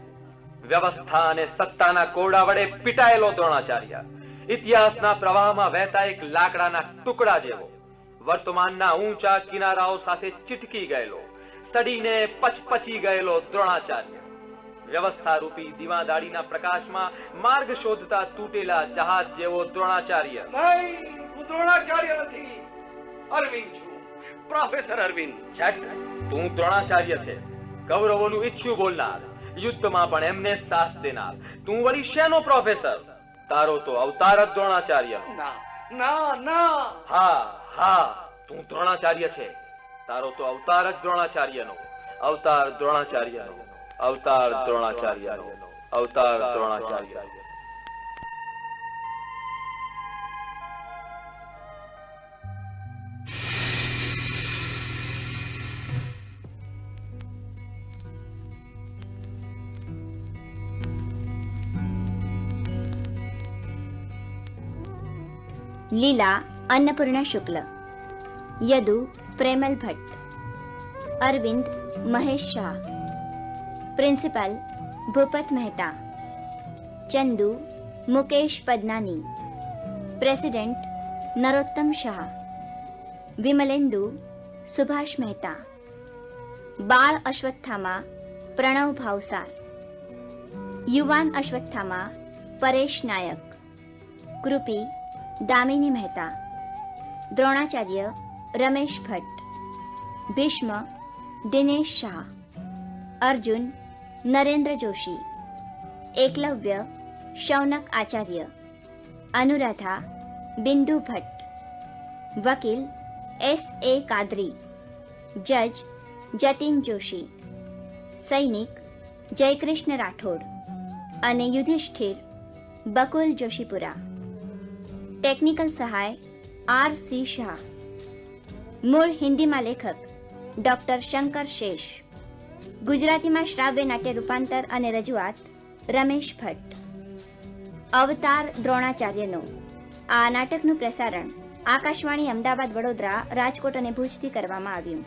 G: વ્યવસ્થા અને સત્તાના કોરડા વડે પીટાયેલો દ્રોણાચાર્ય, ઇતિહાસના પ્રવાહમાં વહેતા એક લાકડાના ટુકડા જેવો, વર્તમાનના ઊંચા કિનારાઓ સાથે ચીટકી ગયેલો, સડીને પચપચી ગયેલો દ્રોણાચાર્ય, વ્યવસ્થા રૂપી દીવાદાળીના પ્રકાશમાં માર્ગ શોધતા તૂટેલા જહાજ જેવો દ્રોણાચાર્ય.
O: નહીં, હું દ્રોણાચાર્ય નથી, અરવિંદ છું, પ્રોફેસર અરવિંદ.
G: છઠ, તું દ્રોણાચાર્ય છે, કૌરવોનું ઈચ્છ્યું બોલનાર, યુદ્ધમાં પણ એમને સાથ દેનાર. તું વળી શેનો પ્રોફેસર? તારો તો અવતાર જ દ્રોણાચાર્ય.
O: ના ના ના.
G: હા હા, તું દ્રોણાચાર્ય છે, તારો તો અવતાર જ દ્રોણાચાર્યનો. અવતાર દ્રોણાચાર્યનો, અવતાર દ્રોણાચાર્યનો, અવતાર દ્રોણાચાર્ય.
P: लीला अन्नपूर्णा शुक्ल, यदु प्रेमल भट्ट, अरविंद महेश शाह, प्रिंसिपल भूपत मेहता, चंदू मुकेश पदनानी, प्रेसिडेंट नरोत्तम शाह, विमलेंदु सुभाष मेहता, बाल अश्वत्थामा प्रणव भावसार, युवान अश्वत्थामा परेश नायक, कृपी दामिनी मेहता, द्रोणाचार्य रमेश भट्ट, भीष्म दिनेश शाह, अर्जुन नरेंद्र जोशी, एकलव्य शौनक आचार्य, अनुराधा बिंदु भट्ट, वकील S.A. कादरी, जज जतिन जोशी, सैनिक जयकृष्ण राठौड़ અને યુધિષ્ઠિર બકુલ જોશીપુરા. ટેકનિકલ સહાય R.C. શાહ. મૂળ હિન્દીમાં લેખક ડોક્ટર શંકર શેષ. ગુજરાતીમાં શ્રાવ્ય નાટ્ય રૂપાંતર અને રજૂઆત રમેશ ભટ્ટ. અવતાર દ્રોણાચાર્યનો આ નાટકનું પ્રસારણ આકાશવાણી અમદાવાદ, વડોદરા, રાજકોટ અને ભુજથી કરવામાં આવ્યું.